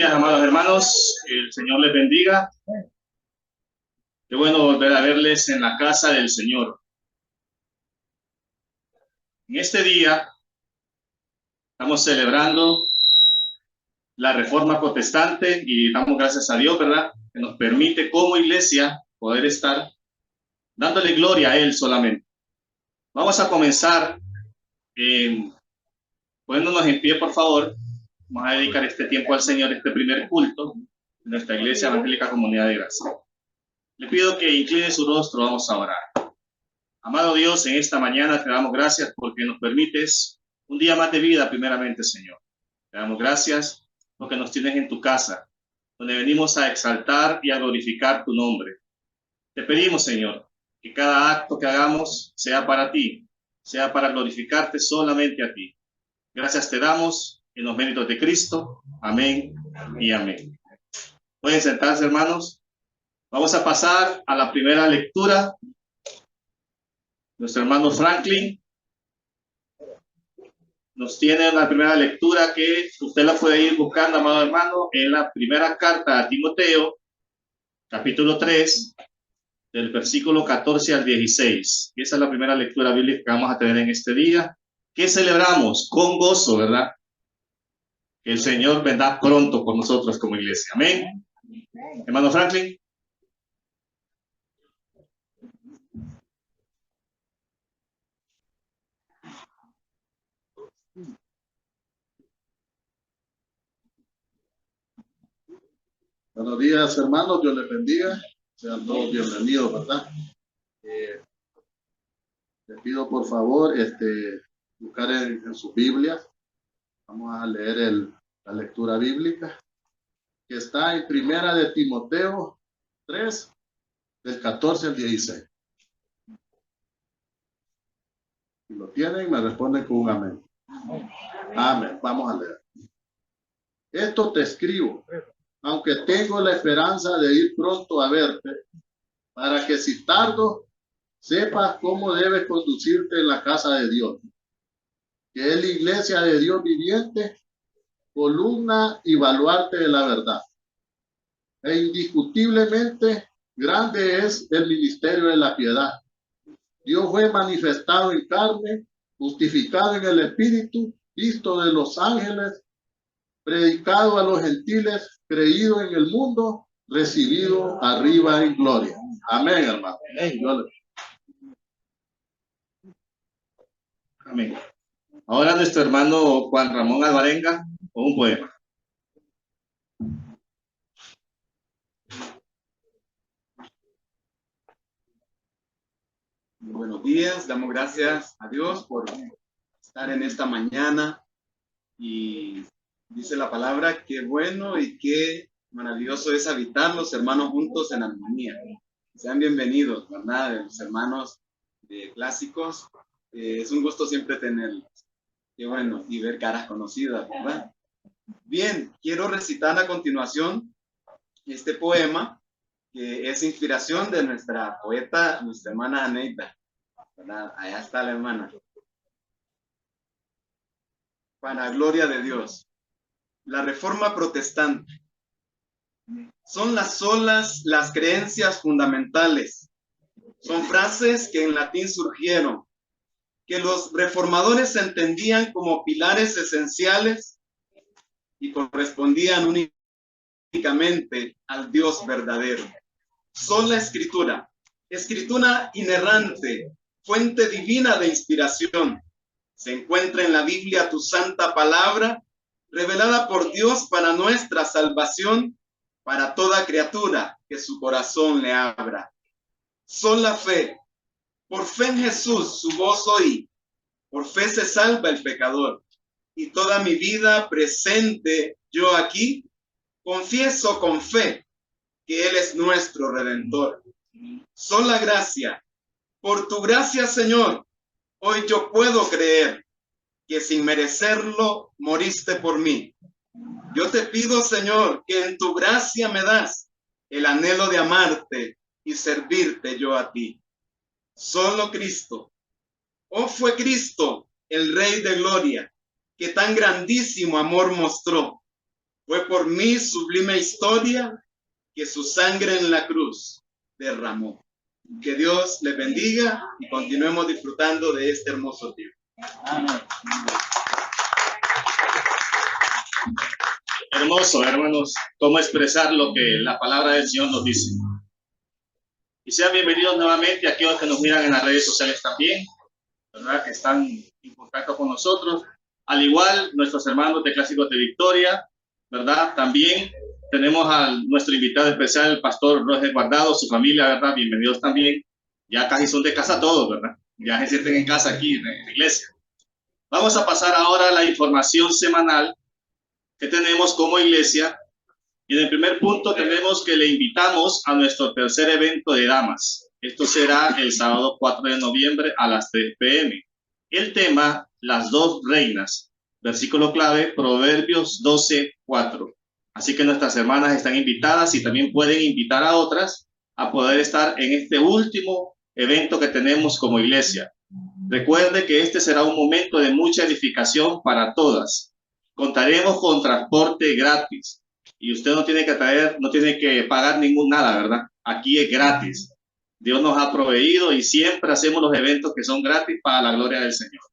días, amados hermanos. Que el Señor les bendiga. Qué bueno volver a verles en la casa del Señor. En este día estamos celebrando la Reforma Protestante y damos gracias a Dios, ¿verdad? Que nos permite como iglesia poder estar dándole gloria a Él solamente. Vamos a comenzar poniéndonos en pie, por favor. Vamos a dedicar este tiempo al Señor, este primer culto de nuestra Iglesia Evangélica Comunidad de Gracia. Le pido que incline su rostro, vamos a orar. Amado Dios, en esta mañana te damos gracias porque nos permites un día más de vida, primeramente, Señor. Te damos gracias porque nos tienes en tu casa, donde venimos a exaltar y a glorificar tu nombre. Te pedimos, Señor, que cada acto que hagamos sea para ti, sea para glorificarte solamente a ti. Gracias te damos en los méritos de Cristo. Amén y amén. Pueden sentarse, hermanos. Vamos a pasar a la primera lectura. Nuestro hermano Franklin nos tiene la primera lectura que usted la puede ir buscando, amado hermano, en la primera carta a Timoteo, capítulo 3, del versículo 14 al 16. Esa es la primera lectura bíblica que vamos a tener en este día, que celebramos con gozo, ¿verdad? Que el Señor vendrá pronto por nosotros como iglesia. Amén. Hermano Franklin. Buenos días, hermanos, Dios les bendiga. Sean todos bienvenidos, ¿verdad? Les pido por favor buscar en su Biblia. Vamos a leer la lectura bíblica que está en Primera de Timoteo 3, del 14 al 16. Si lo tienen, me responden con un amén. Amén. Vamos a leer. Esto te escribo, aunque tengo la esperanza de ir pronto a verte, para que si tardo, sepas cómo debes conducirte en la casa de Dios, que es la iglesia de Dios viviente, columna y baluarte de la verdad. E indiscutiblemente grande es el ministerio de la piedad. Dios fue manifestado en carne, justificado en el Espíritu, visto de los ángeles, predicado a los gentiles, creído en el mundo, recibido arriba en gloria. Amén, hermano. Amén. Ahora nuestro hermano Juan Ramón Alvarenga con un poema. Buenos días, damos gracias a Dios por estar en esta mañana y dice la palabra, qué bueno y qué maravilloso es habitar los hermanos juntos en armonía. Sean bienvenidos, ¿verdad? Los hermanos clásicos, es un gusto siempre tenerlos. Qué bueno, y ver caras conocidas, ¿verdad? Bien, quiero recitar a continuación este poema que es inspiración de nuestra poeta, nuestra hermana Aneida, ¿verdad? Allá está la hermana. Para gloria de Dios. La Reforma Protestante. Son las creencias fundamentales. Son frases que en latín surgieron, que los reformadores entendían como pilares esenciales y correspondían únicamente al Dios verdadero. Sola escritura, escritura inerrante, fuente divina de inspiración. Se encuentra en la Biblia tu santa palabra, revelada por Dios para nuestra salvación, para toda criatura que su corazón le abra. Sola fe, por fe en Jesús su voz oí, por fe se salva el pecador, y toda mi vida presente yo aquí, confieso con fe que Él es nuestro Redentor. Sola gracia, por tu gracia, Señor, hoy yo puedo creer que sin merecerlo moriste por mí. Yo te pido, Señor, que en tu gracia me das el anhelo de amarte y servirte yo a ti. Solo Cristo. Oh, fue Cristo, el Rey de Gloria, que tan grandísimo amor mostró. Fue por mi sublime historia que su sangre en la cruz derramó. Que Dios les bendiga y continuemos disfrutando de este hermoso tiempo. Amén. Hermoso, hermanos, cómo expresar lo que la palabra del Señor nos dice. Y sean bienvenidos nuevamente a aquellos que nos miran en las redes sociales también, ¿verdad? Que están en contacto con nosotros. Al igual, nuestros hermanos de Clásicos de Victoria, ¿verdad? También tenemos a nuestro invitado especial, el pastor Roger Guardado, su familia, ¿verdad? Bienvenidos también. Ya casi son de casa todos, ¿verdad? Ya se sienten en casa aquí en la iglesia. Vamos a pasar ahora a la información semanal que tenemos como iglesia. Y en el primer punto tenemos que le invitamos a nuestro tercer evento de damas. Esto será el sábado 4 de noviembre a las 3 p.m. El tema, las dos reinas. Versículo clave, Proverbios 12:4. Así que nuestras hermanas están invitadas y también pueden invitar a otras a poder estar en este último evento que tenemos como iglesia. Recuerde que este será un momento de mucha edificación para todas. Contaremos con transporte gratis y usted no tiene que traer, no tiene que pagar nada, ¿verdad? Aquí es gratis. Dios nos ha proveído y siempre hacemos los eventos que son gratis para la gloria del Señor.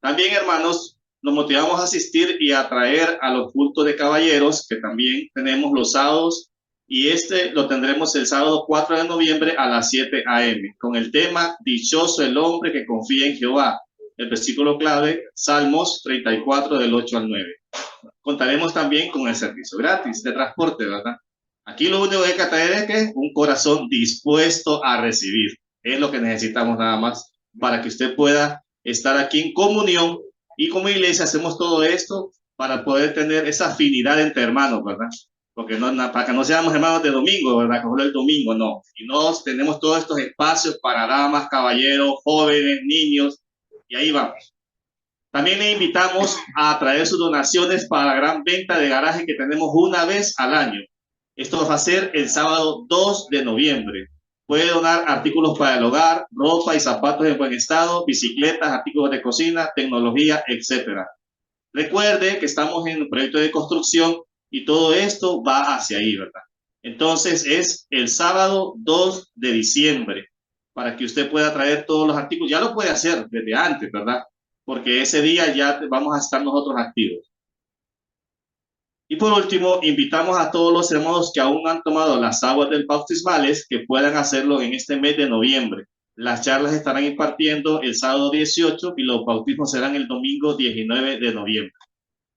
También, hermanos, nos motivamos a asistir y a traer a los cultos de caballeros que también tenemos los sábados, y este lo tendremos el sábado 4 de noviembre a las 7 a.m. con el tema Dichoso el hombre que confía en Jehová. El versículo clave, Salmos 34 del 8 al 9. Contaremos también con el servicio gratis de transporte, ¿verdad? Aquí lo único que hay que traer es que un corazón dispuesto a recibir. Es lo que necesitamos nada más para que usted pueda estar aquí en comunión, y como iglesia hacemos todo esto para poder tener esa afinidad entre hermanos, ¿verdad? Porque no, para que no seamos hermanos de domingo, ¿verdad? Como el domingo, no. Y nos tenemos todos estos espacios para damas, caballeros, jóvenes, niños, y ahí vamos. También le invitamos a traer sus donaciones para la gran venta de garaje que tenemos una vez al año. Esto va a ser el sábado 2 de noviembre. Puede donar artículos para el hogar, ropa y zapatos en buen estado, bicicletas, artículos de cocina, tecnología, etc. Recuerde que estamos en un proyecto de construcción y todo esto va hacia ahí, ¿verdad? Entonces es el sábado 2 de diciembre para que usted pueda traer todos los artículos. Ya lo puede hacer desde antes, ¿verdad? Porque ese día ya vamos a estar nosotros activos. Y por último, invitamos a todos los hermanos que aún han tomado las aguas del bautismales que puedan hacerlo en este mes de noviembre. Las charlas estarán impartiendo el sábado 18 y los bautismos serán el domingo 19 de noviembre.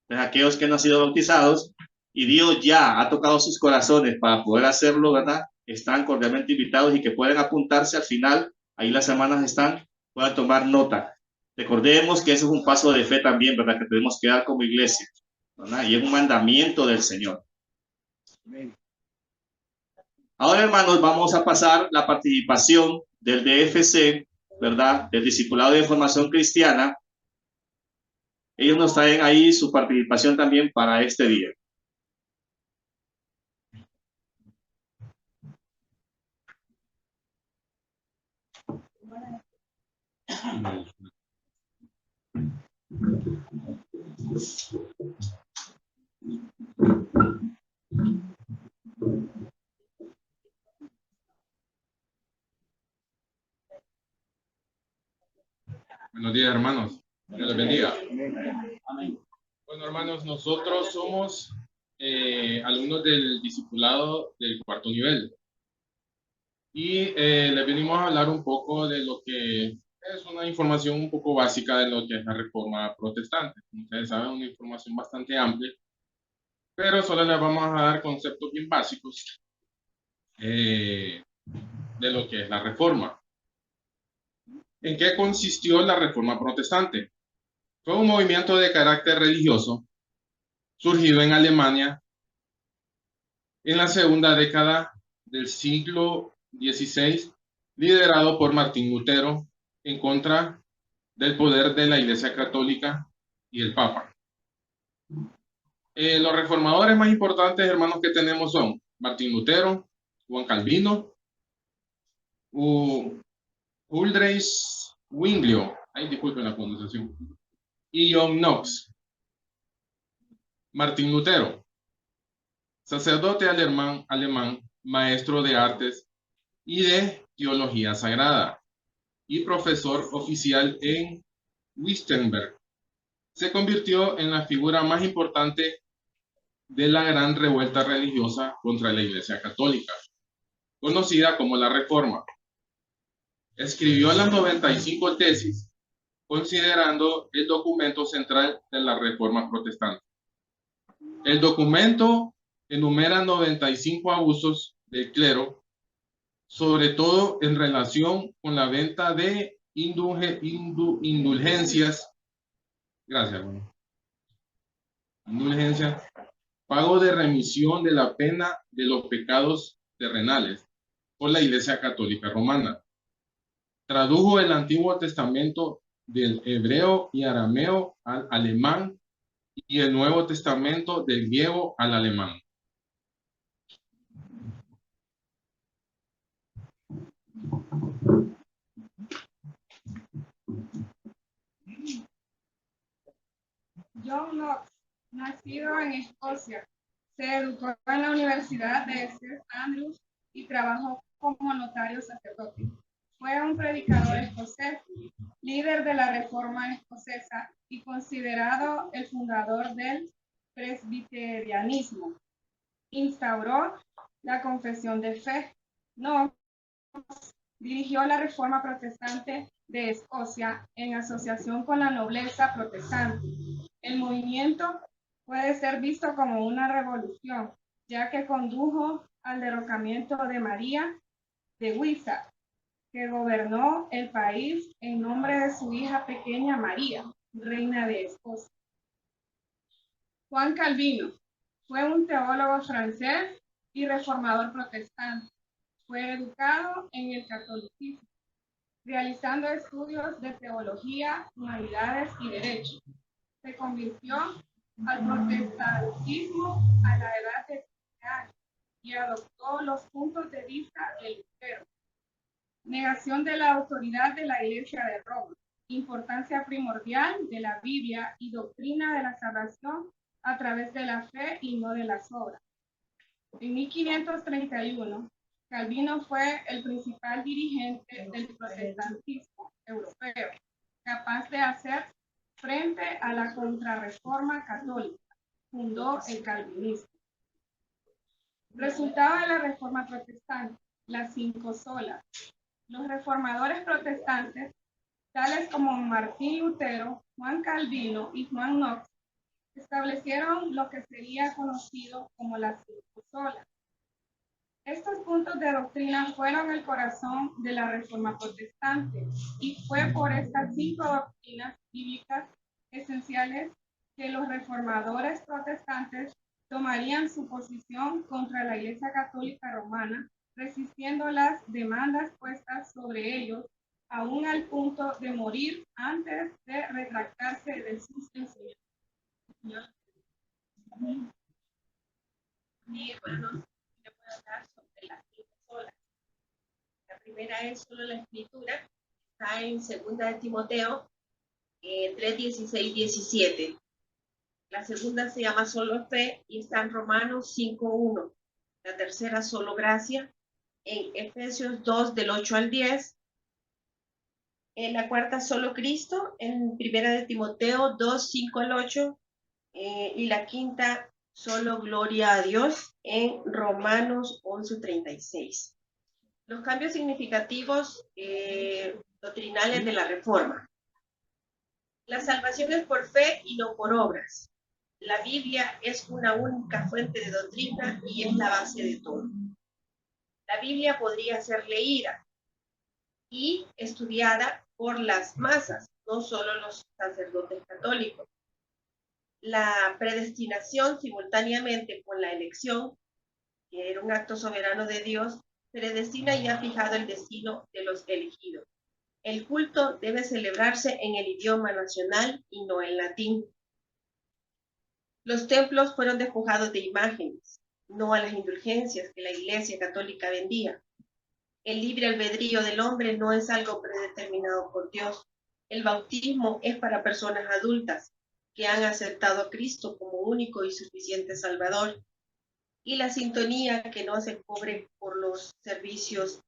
Entonces, aquellos que no han sido bautizados y Dios ya ha tocado sus corazones para poder hacerlo, ¿verdad? Están cordialmente invitados y que pueden apuntarse al final. Ahí las hermanas están, puedan tomar nota. Recordemos que ese es un paso de fe también, ¿verdad? Que tenemos que dar como iglesia, ¿verdad? Y es un mandamiento del Señor. Ahora, hermanos, vamos a pasar la participación del DFC, ¿verdad? Del Discipulado de Formación Cristiana. Ellos nos traen ahí su participación también para este día. Buenos días, hermanos. Dios les bendiga. Bueno, hermanos, nosotros somos alumnos del discipulado del cuarto nivel. Y les venimos a hablar un poco de lo que es una información un poco básica de lo que es la Reforma Protestante. Como ustedes saben, una información bastante amplia, pero solo les vamos a dar conceptos bien básicos de lo que es la Reforma. ¿En qué consistió la Reforma Protestante? Fue un movimiento de carácter religioso surgido en Alemania en la segunda década del siglo XVI, liderado por Martín Lutero en contra del poder de la Iglesia Católica y el Papa. Los reformadores más importantes, hermanos, que tenemos son Martín Lutero, Juan Calvino, Ulrich Zwinglio, disculpen la pronunciación, y John Knox. Martín Lutero. sacerdote alemán, maestro de artes y de teología sagrada, y profesor oficial en Wittenberg. Se convirtió en la figura más importante de la gran revuelta religiosa contra la Iglesia Católica, conocida como la Reforma. Escribió las 95 tesis, considerando el documento central de la Reforma protestante. El documento enumera 95 abusos del clero, sobre todo en relación con la venta de indulgencias. Gracias, bueno. Indulgencias, pago de remisión de la pena de los pecados terrenales por la Iglesia Católica Romana. Tradujo el Antiguo Testamento del hebreo y arameo al alemán y el Nuevo Testamento del griego al alemán. John Knox, nacido en Escocia, se educó en la Universidad de St. Andrews y trabajó como notario sacerdote. Fue un predicador escocés, líder de la Reforma escocesa y considerado el fundador del presbiterianismo. Instauró la confesión de fe. Knox dirigió la Reforma protestante de Escocia en asociación con la nobleza protestante. El movimiento puede ser visto como una revolución, ya que condujo al derrocamiento de María de Windsor, que gobernó el país en nombre de su hija pequeña María, reina de Escocia. Juan Calvino fue un teólogo francés y reformador protestante. Fue educado en el catolicismo, realizando estudios de teología, humanidades y derecho. Se convirtió al protestantismo a la edad de 15 años y adoptó los puntos de vista del Lutero. Negación de la autoridad de la Iglesia de Roma, importancia primordial de la Biblia y doctrina de la salvación a través de la fe y no de las obras. En 1531, Calvino fue el principal dirigente del protestantismo europeo, capaz de hacer frente a la contrarreforma católica. Fundó el calvinismo. Resultado de la reforma protestante, las 5 solas. Los reformadores protestantes, tales como Martín Lutero, Juan Calvino y Juan Knox, establecieron lo que sería conocido como las 5 solas. Estos puntos de doctrina fueron el corazón de la Reforma protestante y fue por estas 5 doctrinas bíblicas esenciales que los reformadores protestantes tomarían su posición contra la Iglesia Católica Romana, resistiendo las demandas puestas sobre ellos, aún al punto de morir antes de retractarse de sus enseñanzas. Sí, hermanos, le puedo hablar sobre las 5 solas. La primera es solo la escritura, está en 2 de Timoteo 3, 16, 17. La segunda se llama solo fe y está en Romanos 5, 1. La tercera solo gracia en Efesios 2 del 8 al 10. En la cuarta solo Cristo en 1 de Timoteo 2, 5 al 8. Y la quinta solo gloria a Dios en Romanos 11, 36. Los cambios significativos doctrinales de la Reforma. La salvación es por fe y no por obras. La Biblia es una única fuente de doctrina y es la base de todo. La Biblia podría ser leída y estudiada por las masas, no solo los sacerdotes católicos. La predestinación simultáneamente con la elección, que era un acto soberano de Dios, predestina y ha fijado el destino de los elegidos. El culto debe celebrarse en el idioma nacional y no en latín. Los templos fueron despojados de imágenes, no a las indulgencias que la Iglesia Católica vendía. El libre albedrío del hombre no es algo predeterminado por Dios. El bautismo es para personas adultas que han aceptado a Cristo como único y suficiente Salvador. y la sintonía que no se cobre por los servicios,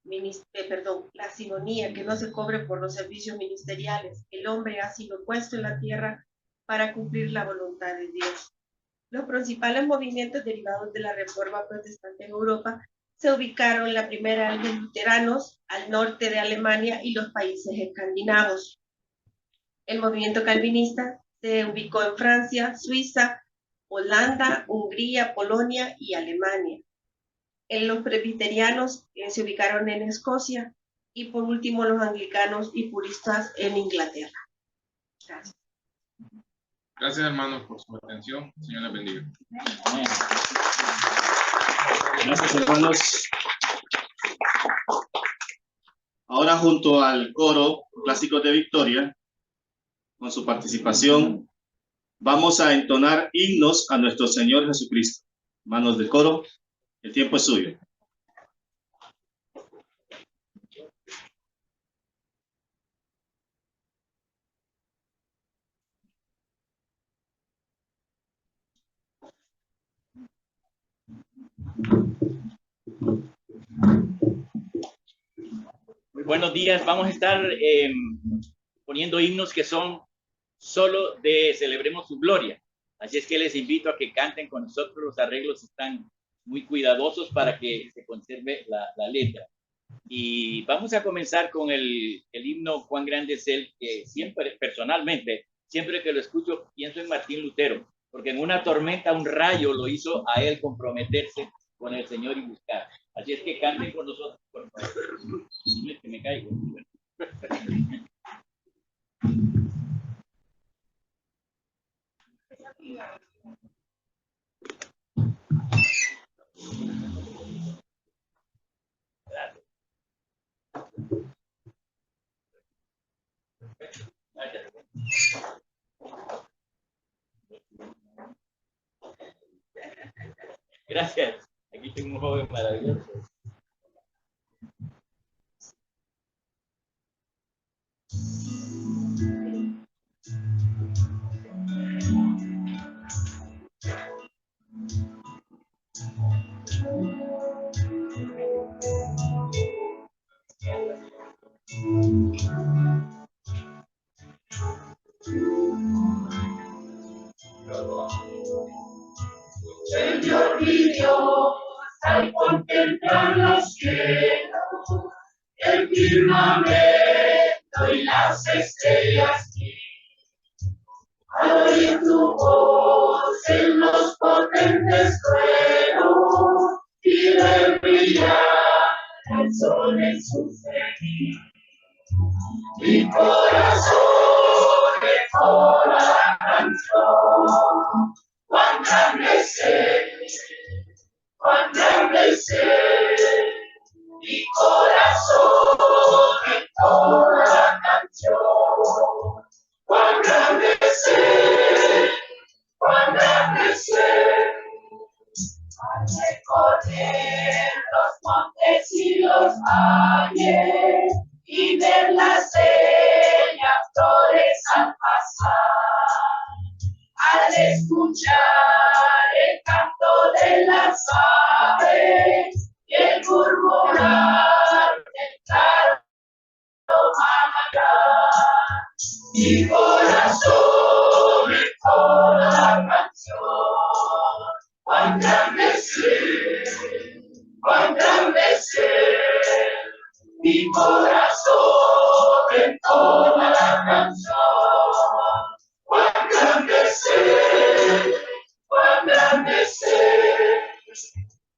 la sinonía que no se cobre por los servicios ministeriales. El hombre ha sido puesto en la tierra para cumplir la voluntad de Dios. Los principales movimientos derivados de la Reforma Protestante en Europa se ubicaron la primera en los luteranos al norte de Alemania y los países escandinavos. El movimiento calvinista se ubicó en Francia, Suiza, Holanda, Hungría, Polonia y Alemania. Los presbiterianos se ubicaron en Escocia y por último los anglicanos y puristas en Inglaterra. Gracias. Gracias, hermanos, por su atención. Señor les bendiga. Gracias, hermanos. Ahora, junto al coro Clásicos de Victoria, con su participación, vamos a entonar himnos a nuestro Señor Jesucristo. Manos del coro, el tiempo es suyo. Muy buenos días. Vamos a estar poniendo himnos que son solo de Celebremos su Gloria. Así es que les invito a que canten con nosotros. Los arreglos están muy cuidadosos para que se conserve la letra. Y vamos a comenzar con el himno Cuán grande es Él, que siempre, personalmente, siempre que lo escucho, pienso en Martín Lutero, porque en una tormenta un rayo lo hizo a él comprometerse con el Señor y buscar. Así es que canten con nosotros, por favor. Dime que me caigo. Gracias. Aquí tengo un joven maravilloso. Señor mi Dios, al contemplar los cielos, el firmamento y las estrellas, al oír tu voz en los potentes truenos y ver brillar el sol en su cenit, mi corazón recobra la canción. Cuán grande es Él, mi corazón entona la canción. Cuán grande es Él, al recorrer los montes y los valles y ver las bellas flores al pasar. Al escuchar el canto de las aves y el murmurar del claro manantial, mi corazón entona la canción. Cuán grande es Él, mi corazón entona la canción. Cuán grande es Él,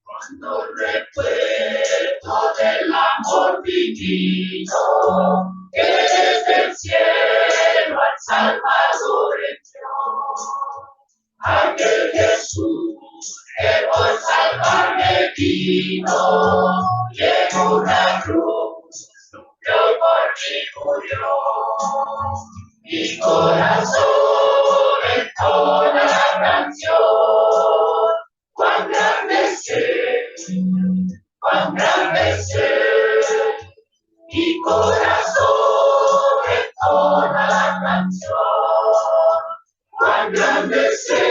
cuando recuerdo del amor divino que desde el cielo al Salvador envió. Aquel Jesús que por salvarme vino y en una cruz sufrió y por mí murió. Mi corazón entona la canción. Cuán grande es Él, mi corazón entona la canción. Cuán grande es Él,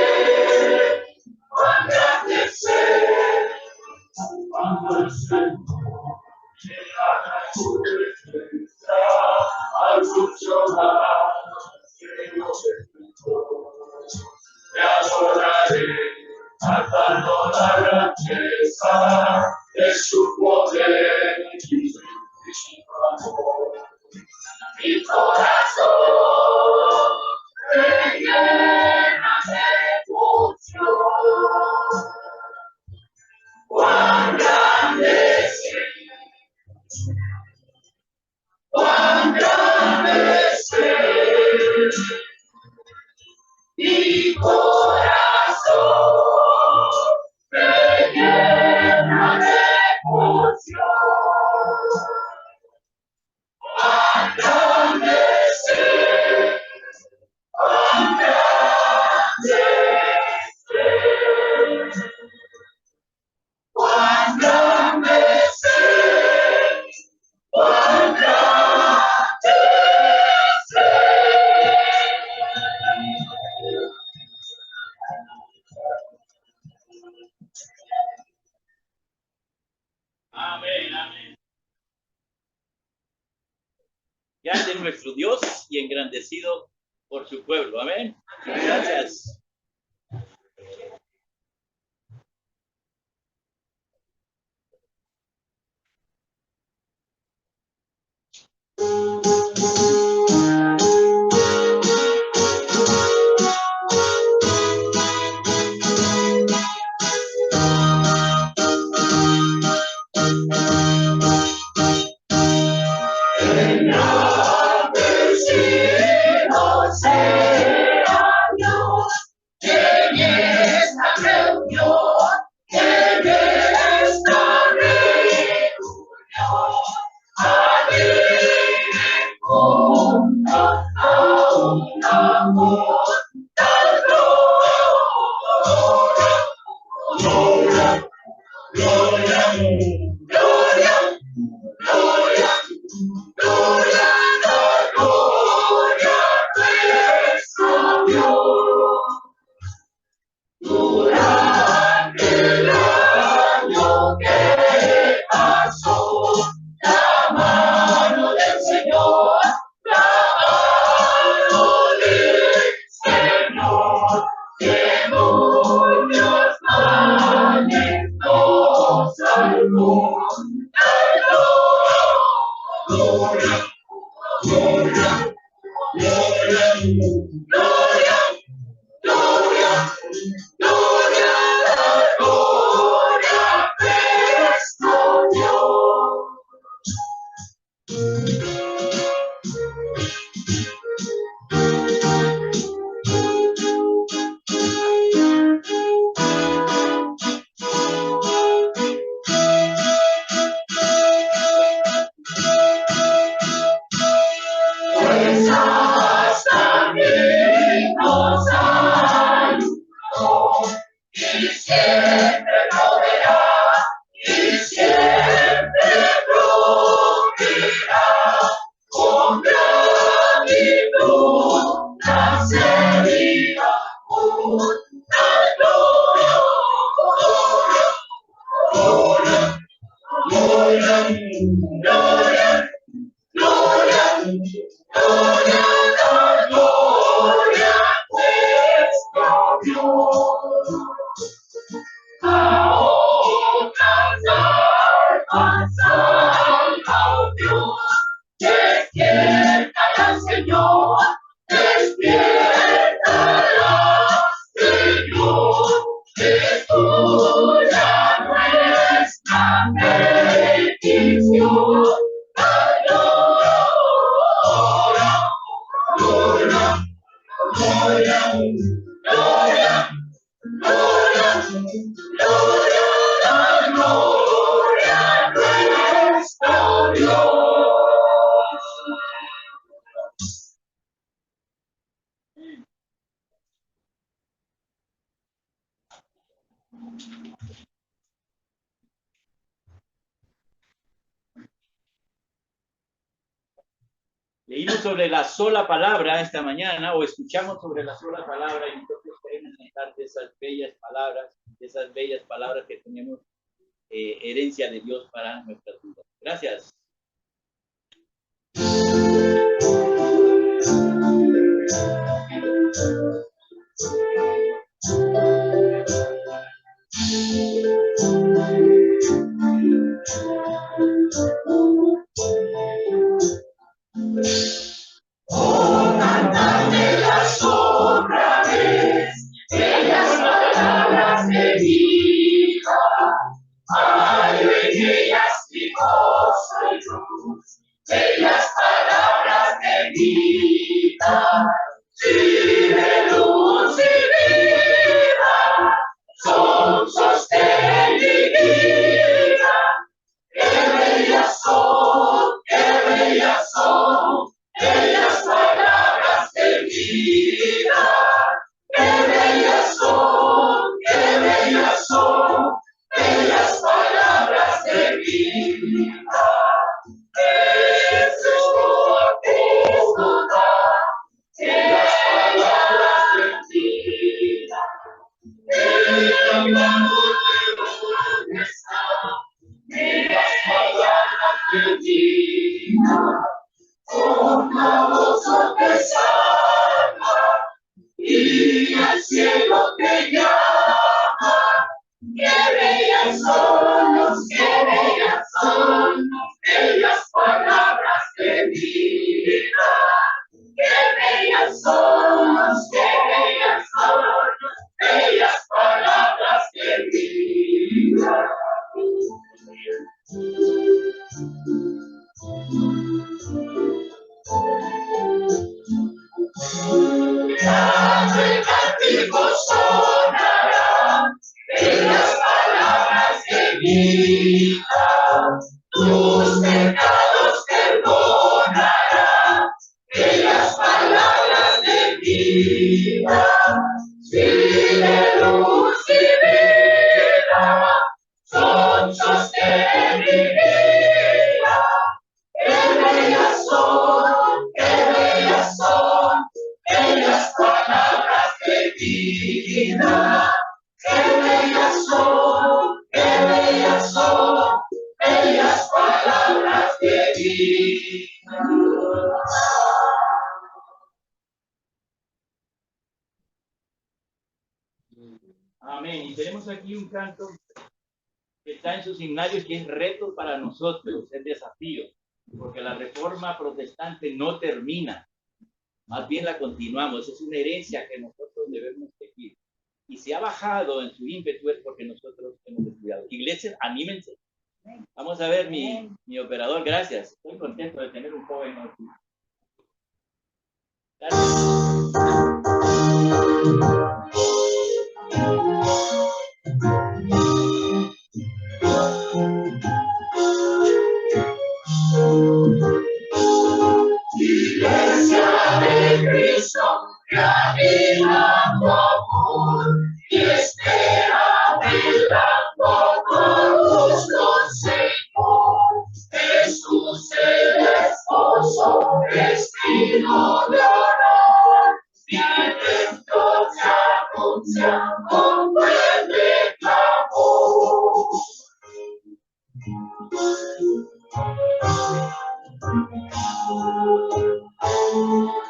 Te adoraré, cantando la grandeza de su poder y su amor. Mi corazón se llena de emoción. Cuán grande es Él, cuán grande es Él. Mi corazón se llena de emoción. Cuán grande es Él, cuán grande es Él. Cuán grande es Él, cuán grande es Él. Amén, amén. Grande es nuestro Dios y engrandecido por su pueblo. Amén. Gracias. Bendecido sea Dios en esta reunión, en esta reunión. Adhieren juntos a un amor tan gloria, gloria, gloria, gloria, gloria, gloria, nuestro Dios. Durante el año que pasó, la mano del Señor, la mano del Señor, que muchos males nos salvó. Gloria, gloria, gloria, gloria, gloria, gloria, gloria, nuestro Dios. Pues hasta aquí nos ayudó y siempre proveerá y siempre proveerá. Con gratitud nacería una gloria, gloria, gloria, gloria, gloria, gloria, gloria, nuestro Dios. Ahora salva, oh Dios, despierta Señor, despierta Señor, es tuya nuestra petición. Gloria, gloria, gloria, gloria, gloria, gloria, gloria, nuestro Dios. Leímos sobre la sola palabra esta mañana, o escuchamos sobre la sola palabra, y nosotros queremos cantar de esas bellas palabras que tenemos herencia de Dios para nuestras vidas. Gracias. Oh, cantadlas otra vez, bellas palabras de vida. Hay en ellas mi gozo y luz, bellas palabras de vida. Sí, de luz y vida, son sostén y guía. ¡Qué bellas son! ¡Qué bellas son! Bellas palabras de vida, qué bellas son, qué bellas son, bellas palabras de vida. Jesús Cristo da, bellas palabras de vida. El amor de está, bellas palabras de vida. Una voz te salva y al cielo te llama. ¡Qué bellas son, qué bellas son, bellas palabras de vida! ¡Qué bellas son, qué bellas son, bellas palabras de vida! El cántico sonará, bellas palabras de vida. Tus pecados perdonará, bellas palabras de vida. Sí, de luz y vida, son sostén y guía. ¡Qué bellas son! ¡Qué bellas son! Bellas palabras de vida, qué bellas son, qué bellas son, bellas palabras de vida. Amén. Y tenemos aquí un canto que está en sus himnarios, que es reto para nosotros, es desafío, porque la reforma protestante no termina, más bien la continuamos, es una herencia que nosotros debemos seguir. Y si ha bajado en su ímpetu es porque nosotros hemos descuidado. Iglesias, anímense. Vamos a ver mi operador, gracias. Estoy contento de tener un joven aquí. Iglesia de Cristo, reanima tu amor y espera velando por nuestro Señor. Jesús el esposo, destino de honor, viene entonces anuncia con fuerte clamor.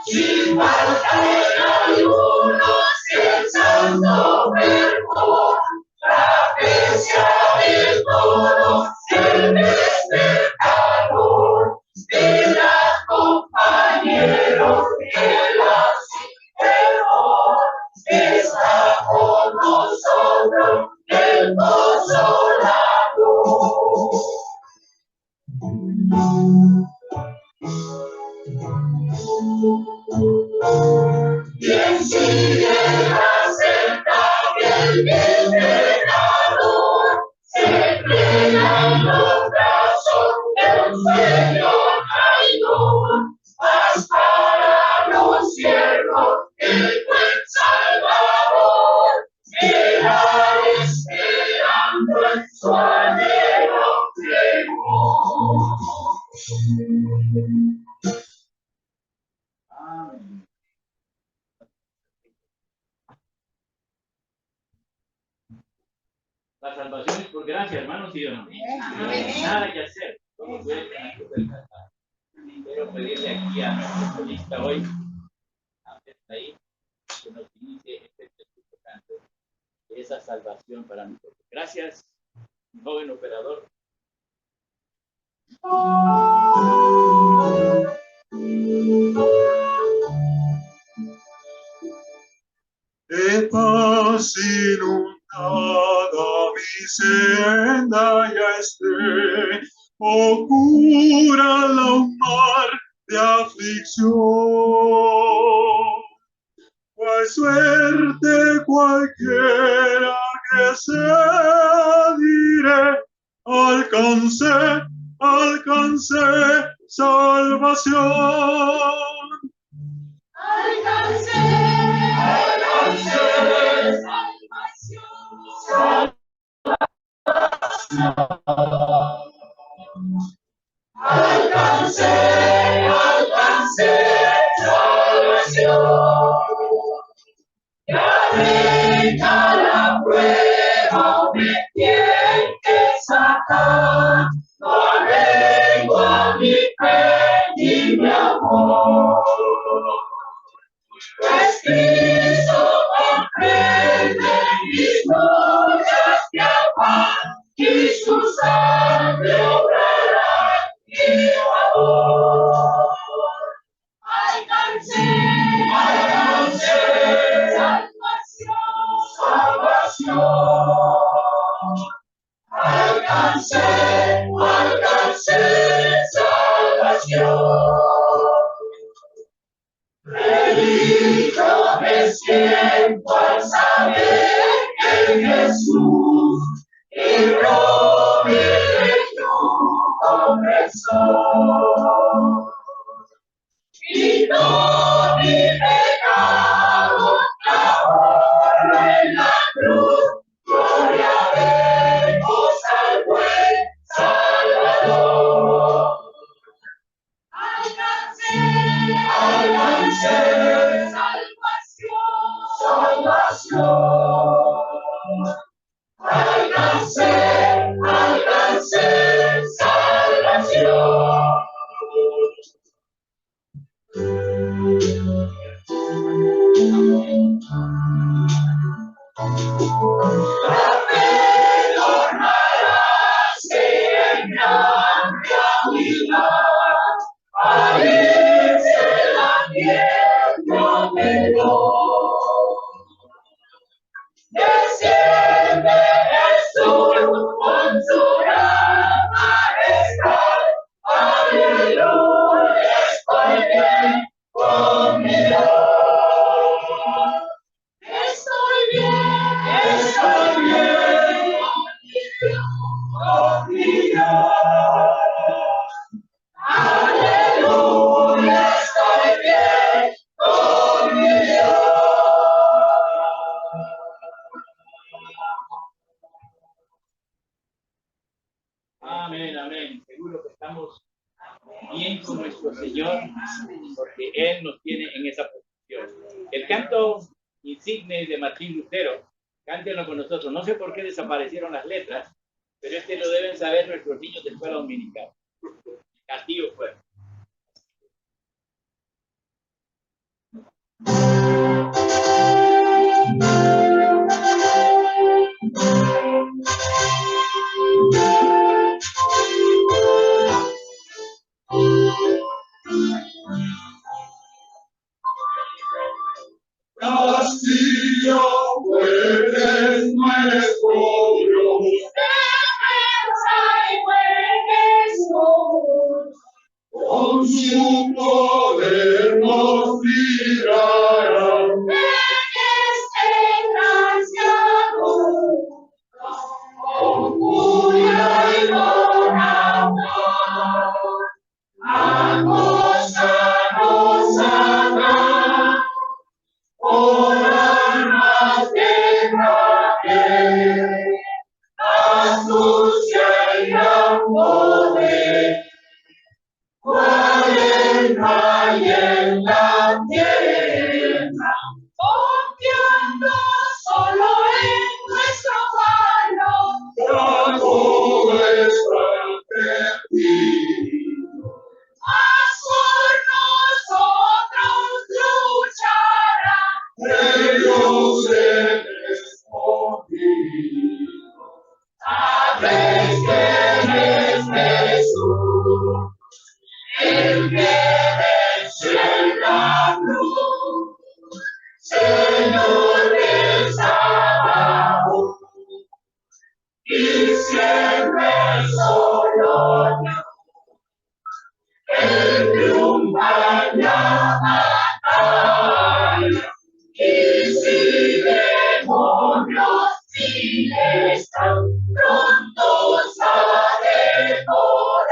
Sin falta de algunos el santo fervor, la presencia de todos, el despertador, de las compañeros de la terror, está con nosotros el consolador. Quien sigue la senda del libertador, se entrega en los brazos del Señor traidor, paz para los siervos del buen Salvador, queda esperando en su anhelo clamor. La salvación es por gracia, hermanos, ¿sí o no? No hay nada que hacer. Todo fue con la cruz del Calvario. Quiero pedirle aquí a nuestro solista hoy, ahí, que nos inicie este precioso canto de esa salvación para nosotros. Gracias, joven operador. De paz inundada mi senda ya esté, ocúrala un mar de aflicción. Pues suerte cualquiera que sea, diré, alcancé salvación. Alcancé salvación. Alcancé salvación. Ya venga la prueba, me tiene que sacar. No vengo a mi fe ni mi amor. Pues Cristo comprende mis luchas de amor, y su sangre obrará mi favor. Alcancé salvación. Alcancé salvación. Predico es tiempo al saber en Jesús, y rompe el yugo opresor. Y no mi pecado, ahora en la cruz, gloria demos al buen Salvador. Alcancé salvación. Alcancé salvación. La fe tornará siempre a realidad. Ahí se la tienda menor. Desciende Jesús con su gran majestad. Aleluya, estoy bien con mi Dios. Estoy bien con mi Dios. Aleluya, estoy bien con mi Dios. Amén, amén. Seguro que estamos bien con nuestro Señor, porque Él nos tiene en esa posición. El canto insigne de Martín Lutero, cántenlo con nosotros. No sé por qué desaparecieron las letras, pero este lo deben saber nuestros niños de escuela dominical. Castigo fuerte. Castillo fuerte es nuestro Dios. Defensa y buen escudo. Con su poder nos librará. Con furia y con amor, acósanos Satanás, por armas de gracia. Sabes que eres Jesús, el que venció en la cruz, Señor de Sabaoth, y siempre solo yo, el triunfa en la batalla, y si demonios si están prontos a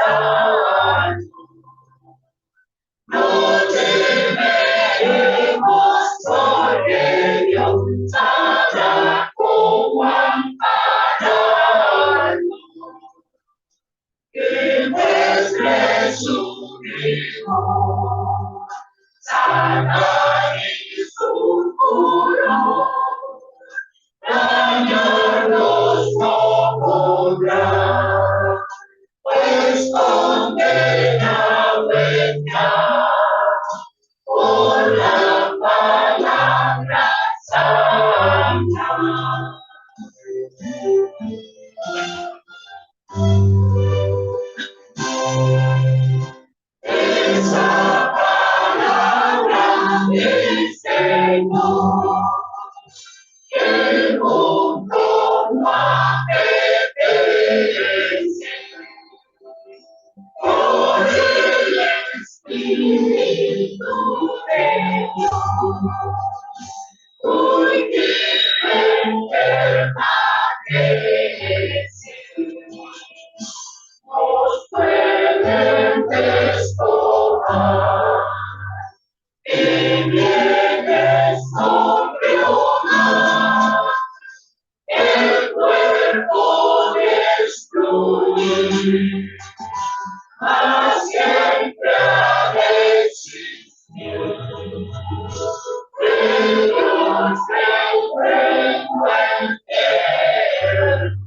devorar, no temeremos porque Dios sabrá cómo ampararnos. Él es Jesucristo, Satanás y su furor, dañarnos no podrá, pues condenado está por la palabra santa. Esa palabra del Señor, el mundo no apetece, por el Espíritu de Dios, porque permanece, nos pueden despojar, y vienes sobre honor, el cuerpo destruir, mas siempre ha de existir. El Dios del reino eterno.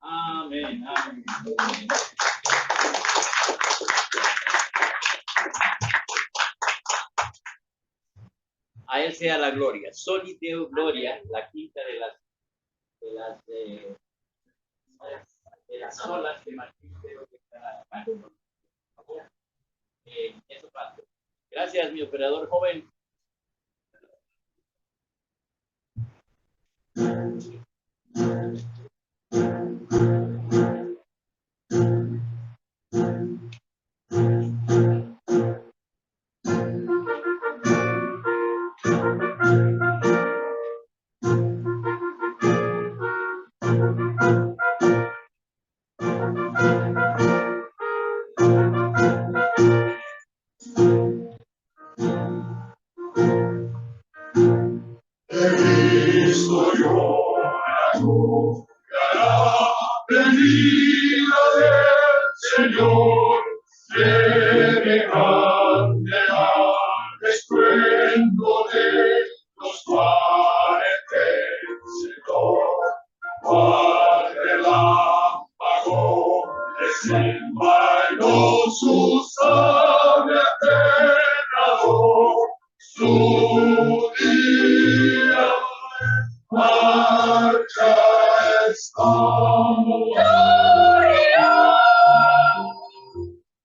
Amén, amén. A él sea la gloria. Soli Deo gloria, la quinta de las olas de Martín Lutero que está. Por favor. Eso pasa. Gracias, mi operador joven. He visto yo la gloria, venida del Señor, semejante al estruendo de los mares del Señor, cual relámpago desenvainó su sable aterrador, su día marcha estamos.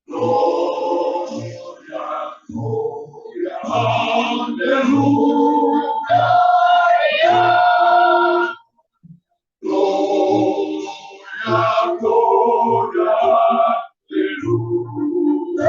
Gloria, gloria, aleluya. Gloria, gloria, aleluya.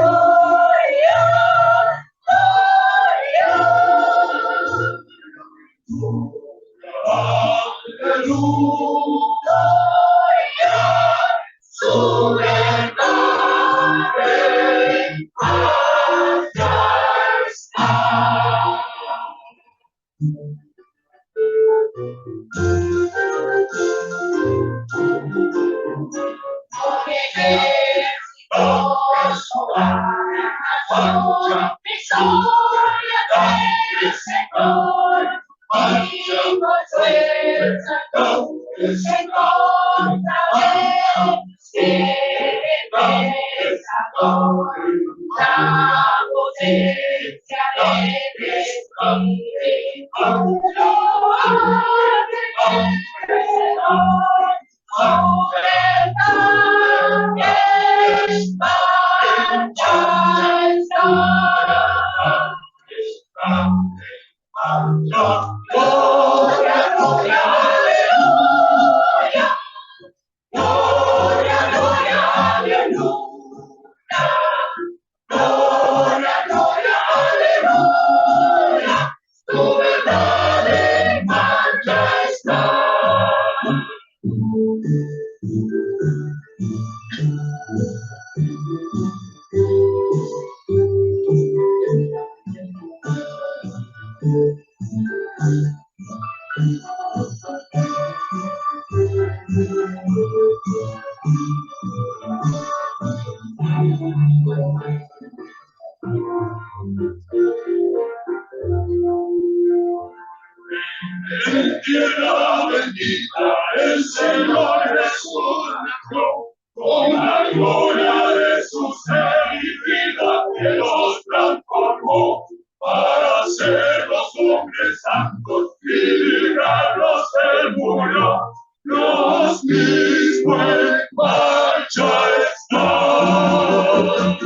Tierra bendita, el Señor Jesús nació, con la gloria de su ser y vida que los transformó, para ser los hombres santos y librarlos del murió. Los mismos en marcha están.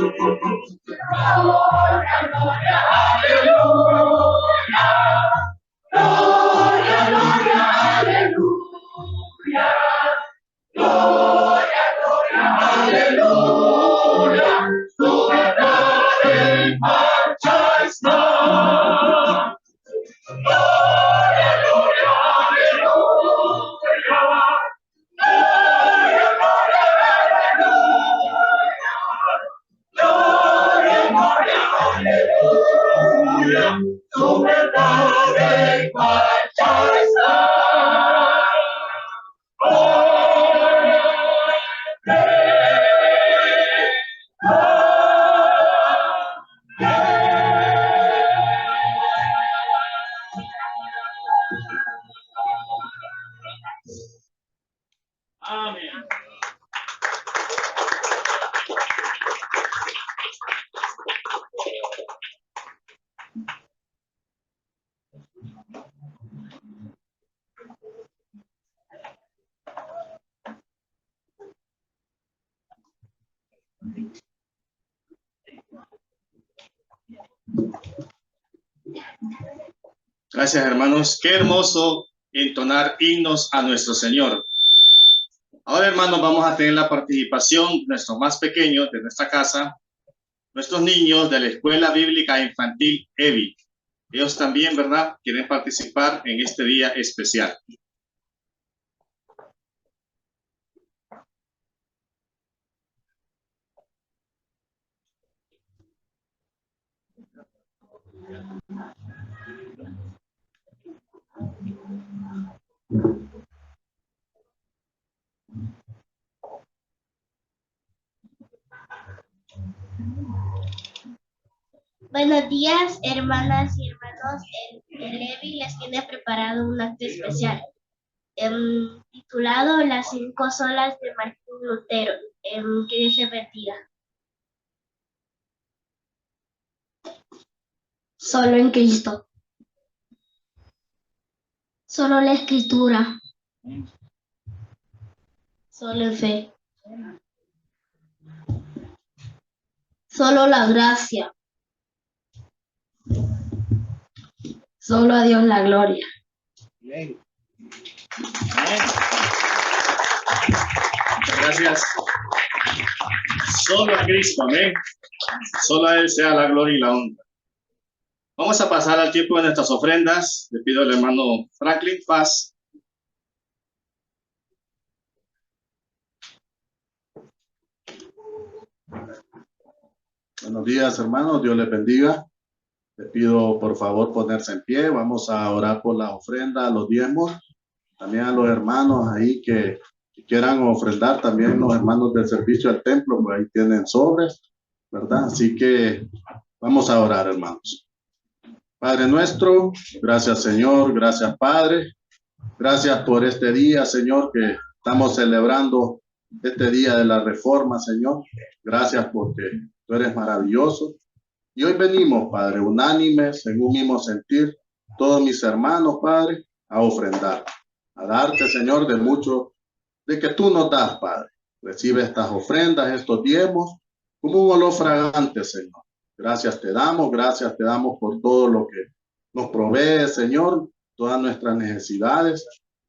Gloria, gloria, aleluya. Gloria, gloria, aleluya. Gloria, gloria, aleluya. Tu verdad en marcha está. Gloria, gloria, aleluya. Gloria, gloria, aleluya. Gloria, gloria, aleluya. Tu verdad en marcha está. Amén. Gracias, hermanos. Qué hermoso entonar himnos a nuestro Señor. Ahora, hermanos, vamos a tener la participación de nuestros más pequeños de nuestra casa, nuestros niños de la Escuela Bíblica Infantil EBI. Ellos también, ¿verdad?, quieren participar en este día especial. Buenos días, hermanas y hermanos. El EBI les tiene preparado un acto especial titulado Las 5 solas de Martín Lutero. Que Dios les bendiga. Solo en Cristo. Solo la Escritura. Solo en fe. Solo la gracia. Solo a Dios la gloria. Muchas gracias. Solo a Cristo, amén. Solo a Él sea la gloria y la honra. Vamos a pasar al tiempo de nuestras ofrendas. Le pido al hermano Franklin paz. Buenos días, hermanos. Dios les bendiga. Les pido, por favor, ponerse en pie. Vamos a orar por la ofrenda, los diezmos. También a los hermanos ahí que quieran ofrendar, también los hermanos del servicio al templo, pues ahí tienen sobres, ¿verdad? Así que vamos a orar, hermanos. Padre nuestro, gracias, Señor. Gracias, Padre. Gracias por este día, Señor, que estamos celebrando este día de la reforma, Señor. Gracias porque tú eres maravilloso. Y hoy venimos, Padre, unánimes, en un mismo sentir, todos mis hermanos, Padre, a ofrendar, a darte, Señor, de mucho de que tú nos das, Padre. Recibe estas ofrendas, estos diezmos, como un olor fragante, Señor. Gracias te damos por todo lo que nos provee, Señor, todas nuestras necesidades.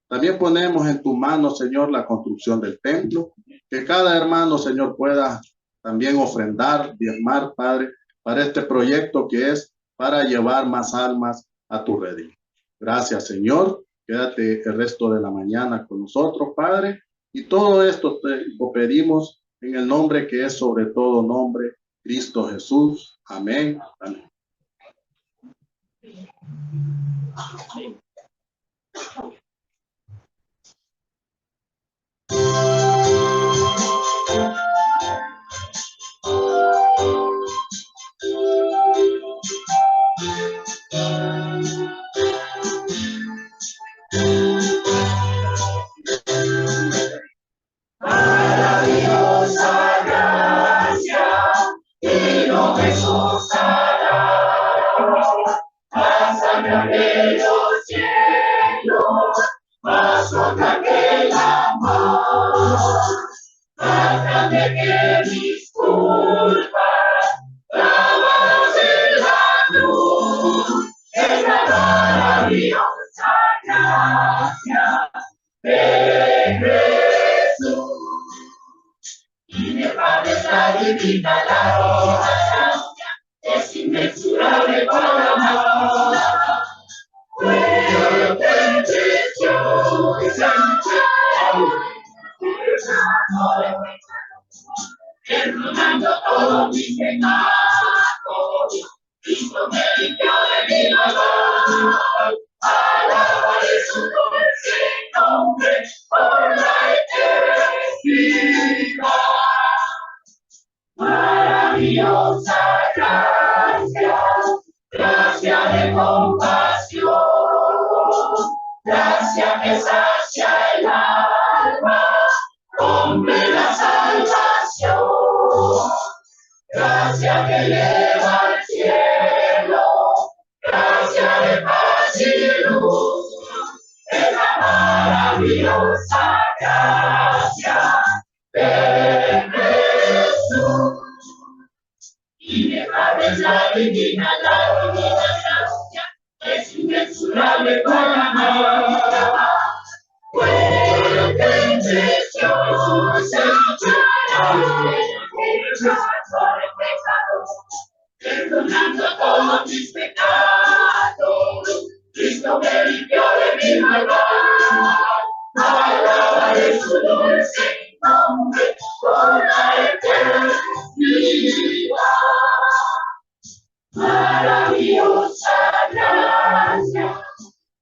También ponemos en tu mano, Señor, la construcción del templo, que cada hermano, Señor, pueda también ofrendar, diezmar, Padre, para este proyecto que es para llevar más almas a tu redil. Gracias, Señor. Quédate el resto de la mañana con nosotros, Padre. Y todo esto te lo pedimos en el nombre que es sobre todo nombre, Cristo Jesús. Amén. Amén. Maravillosa gracia, vino Jesús a dar. Más allá de los cielos, más otra que el amor, más grande que mis culpas, clavadas en la cruz, es la maravillosa gracia de Jesús. Inefable es la divina gracia, es inmensurable para amar. Fuerte, preciosa, perdonando todos mis pecados, Cristo me limpió de mi maldad. Alabaré su dulce nombre por la eternidad. Maravillosa gracia, gracia de compasión, gracia que sacia el alma, con plena salvación, gracia que lleva al cielo, gracia de paz y luz, es la maravillosa gracia de Jesús. Inefable es la divina gracia, es inmensurable para amar. Fuerte, preciosa, perdonando todos mis pecados, Cristo me limpió de mi maldad. Alabaré su dulce nombre por la eternidad. Maravillosa gracia,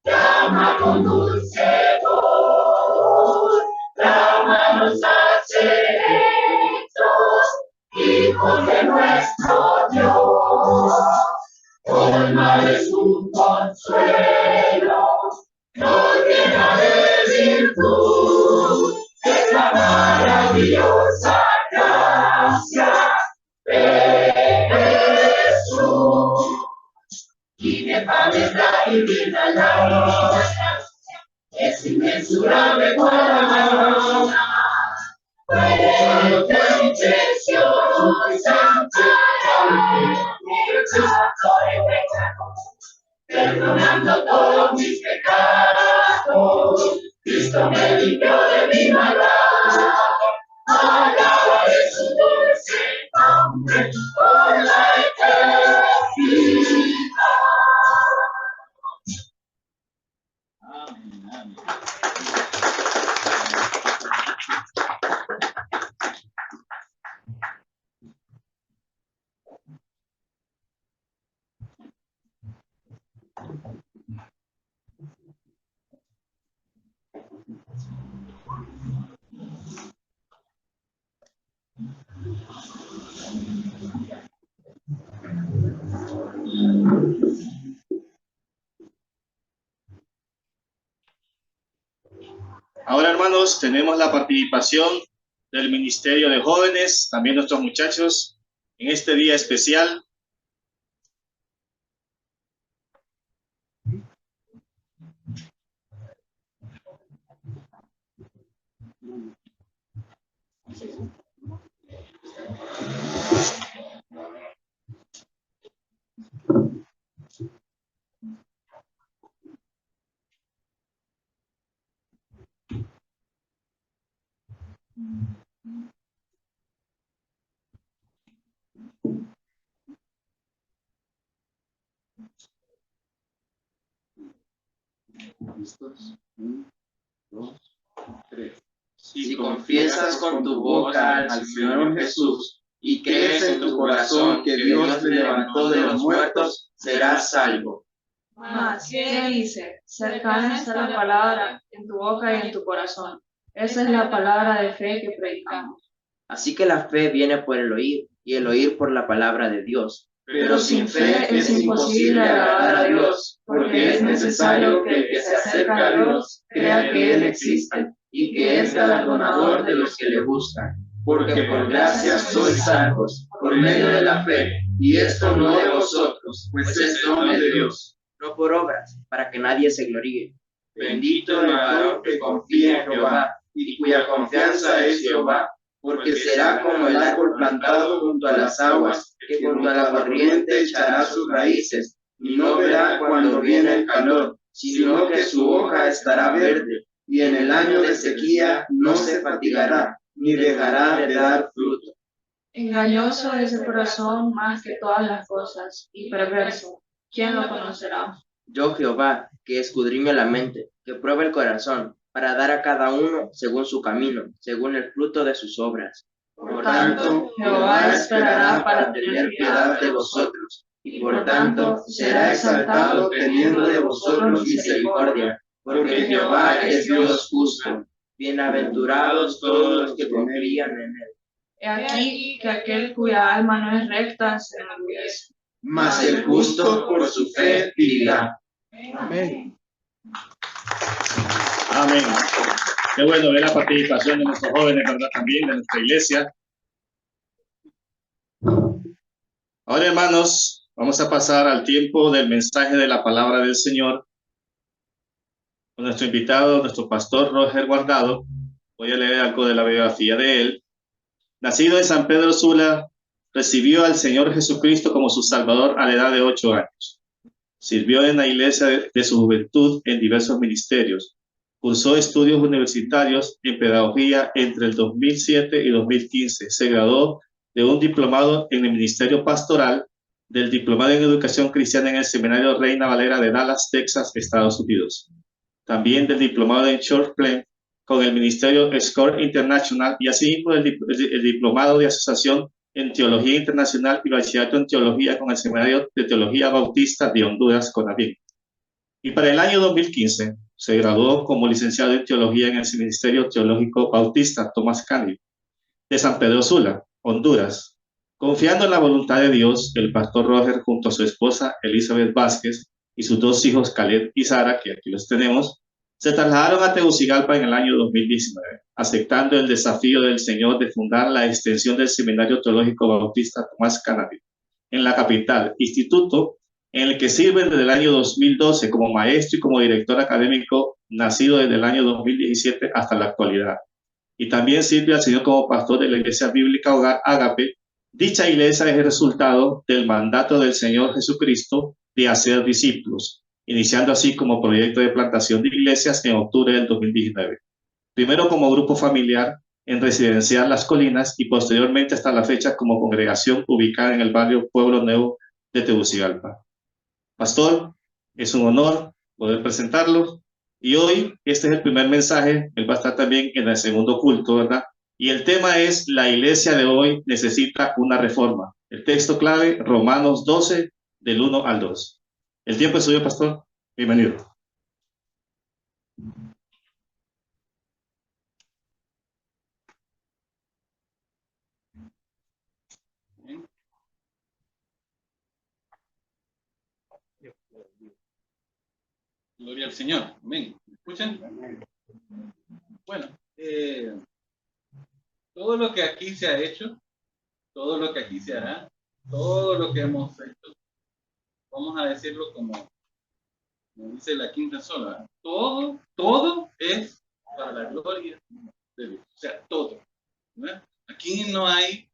llama con dulce voz, llámanos a ser hechos hijos de nuestro Dios. Colmaré su consuelo, nos llena de virtud, es la maravillosa gracia de Jesús. Inefable es la divina gracia, es inmensurable para amar. Fuerte, preciosa, perdonando todos mis pecados, Cristo me limpió de mi maldad. Alabaré su dulce nombre por la eternidad. Amén, amén. Ahora, hermanos, tenemos la participación del Ministerio de Jóvenes, también nuestros muchachos, en este día especial. ¿Listos? 1, 2, 3. Si confiesas con tu boca al Señor Jesús y crees en tu corazón que Dios le levantó de los muertos, serás salvo. Mas, ¿qué dice? Cercana está la palabra en tu boca y en tu corazón. Esa es la palabra de fe que predicamos. Así que la fe viene por el oír, y el oír por la palabra de Dios. Pero sin fe es imposible agradar a Dios, porque es necesario que el que se acerca a Dios crea que Él existe y que es galardonador de los que le buscan. Porque por gracia sois salvos, por medio de la fe, y esto no de vosotros, pues es don de Dios. No por obras, para que nadie se gloríe. Bendito el varón que confía en Jehová, y cuya confianza es Jehová, porque será como el árbol plantado junto a las aguas, que junto a la corriente echará sus raíces, y no verá cuando viene el calor, sino que su hoja estará verde, y en el año de sequía no se fatigará, ni dejará de dar fruto. Engañoso es el corazón más que todas las cosas, y perverso. ¿Quién lo conocerá? Yo, Jehová, que escudriño la mente, que prueba el corazón, para dar a cada uno según su camino, según el fruto de sus obras. Por tanto, Jehová esperará para tener piedad de vosotros, y por tanto será exaltado teniendo de vosotros misericordia, porque Jehová es Dios justo. Bienaventurados todos los que confían en él. He aquí que aquel cuya alma no es recta se enorgullece. Mas el justo por su fe vivirá. Amén. Amén. Qué bueno ver la participación de nuestros jóvenes, ¿verdad? También de nuestra iglesia. Ahora, hermanos, vamos a pasar al tiempo del mensaje de la palabra del Señor. Con nuestro invitado, nuestro pastor Roger Guardado. Voy a leer algo de la biografía de él. Nacido en San Pedro Sula, recibió al Señor Jesucristo como su Salvador a la edad de 8 años. Sirvió en la iglesia de su juventud en diversos ministerios. Cursó estudios universitarios en pedagogía entre el 2007 y 2015. Se graduó de un diplomado en el Ministerio Pastoral, del diplomado en Educación Cristiana en el Seminario Reina Valera de Dallas, Texas, Estados Unidos. También del diplomado en Church Plant con el Ministerio SCORE International y asimismo el diplomado de Asociación en Teología Internacional y Bachillerato en Teología con el Seminario de Teología Bautista de Honduras, CONABIN. Y para el año 2015 se graduó como licenciado en Teología en el Ministerio Teológico Bautista Thomas Candy de San Pedro Sula, Honduras. Confiando en la voluntad de Dios, el pastor Roger junto a su esposa Elizabeth Vázquez y sus 2 hijos Caleb y Sara, que aquí los tenemos, se trasladaron a Tegucigalpa en el año 2019, aceptando el desafío del Señor de fundar la extensión del Seminario Teológico Bautista Tomás Canady en la capital, instituto en el que sirven desde el año 2012 como maestro y como director académico, nacido desde el año 2017 hasta la actualidad. Y también sirve al Señor como pastor de la Iglesia Bíblica Hogar Ágape. Dicha iglesia es el resultado del mandato del Señor Jesucristo de hacer discípulos, iniciando así como proyecto de plantación de iglesias en octubre del 2019. Primero como grupo familiar en Residencial Las Colinas y posteriormente hasta la fecha como congregación ubicada en el barrio Pueblo Nuevo de Tegucigalpa. Pastor, es un honor poder presentarlo y hoy este es el primer mensaje, él va a estar también en el segundo culto, ¿verdad? Y el tema es: la iglesia de hoy necesita una reforma. El texto clave, Romanos 12, del 1 al 2. El tiempo es suyo, pastor. Bienvenido. Gloria al Señor. Amén. ¿Me escuchan? Bueno, todo lo que aquí se ha hecho, todo lo que aquí se hará, todo lo que hemos hecho, vamos a decirlo como dice la quinta sola, todo es para la gloria de Dios. O sea, todo, ¿verdad? Aquí no hay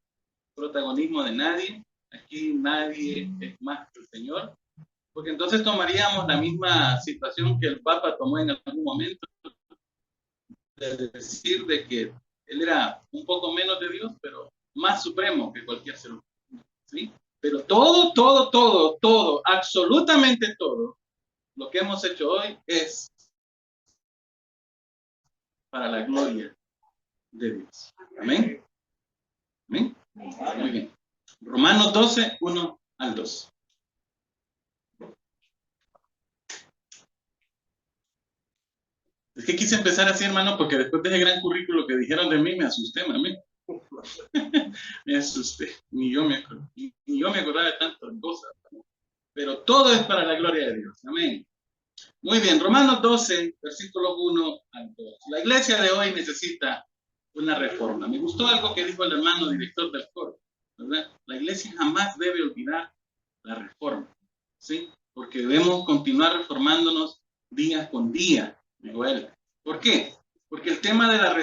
protagonismo de nadie, aquí nadie es más que el Señor, porque entonces tomaríamos la misma situación que el Papa tomó en algún momento, de decir de que él era un poco menos de Dios, pero más supremo que cualquier ser humano, ¿sí? Pero todo, absolutamente todo, lo que hemos hecho hoy es para la gloria de Dios. Amén. Amén. Muy bien. Romanos 12, 1 al 2. Es que quise empezar así, hermano, porque después de ese gran currículo que dijeron de mí, me asusté, mami. Me asusté. Ni yo me acordaba de tantas cosas. Pero todo es para la gloria de Dios. Amén. Muy bien, Romanos 12, versículo 1 al 2. La iglesia de hoy necesita una reforma. Me gustó algo que dijo el hermano director del coro, ¿verdad? La iglesia jamás debe olvidar la reforma, ¿sí? Porque debemos continuar reformándonos día con día, dijo él. ¿Por qué? Porque el tema de la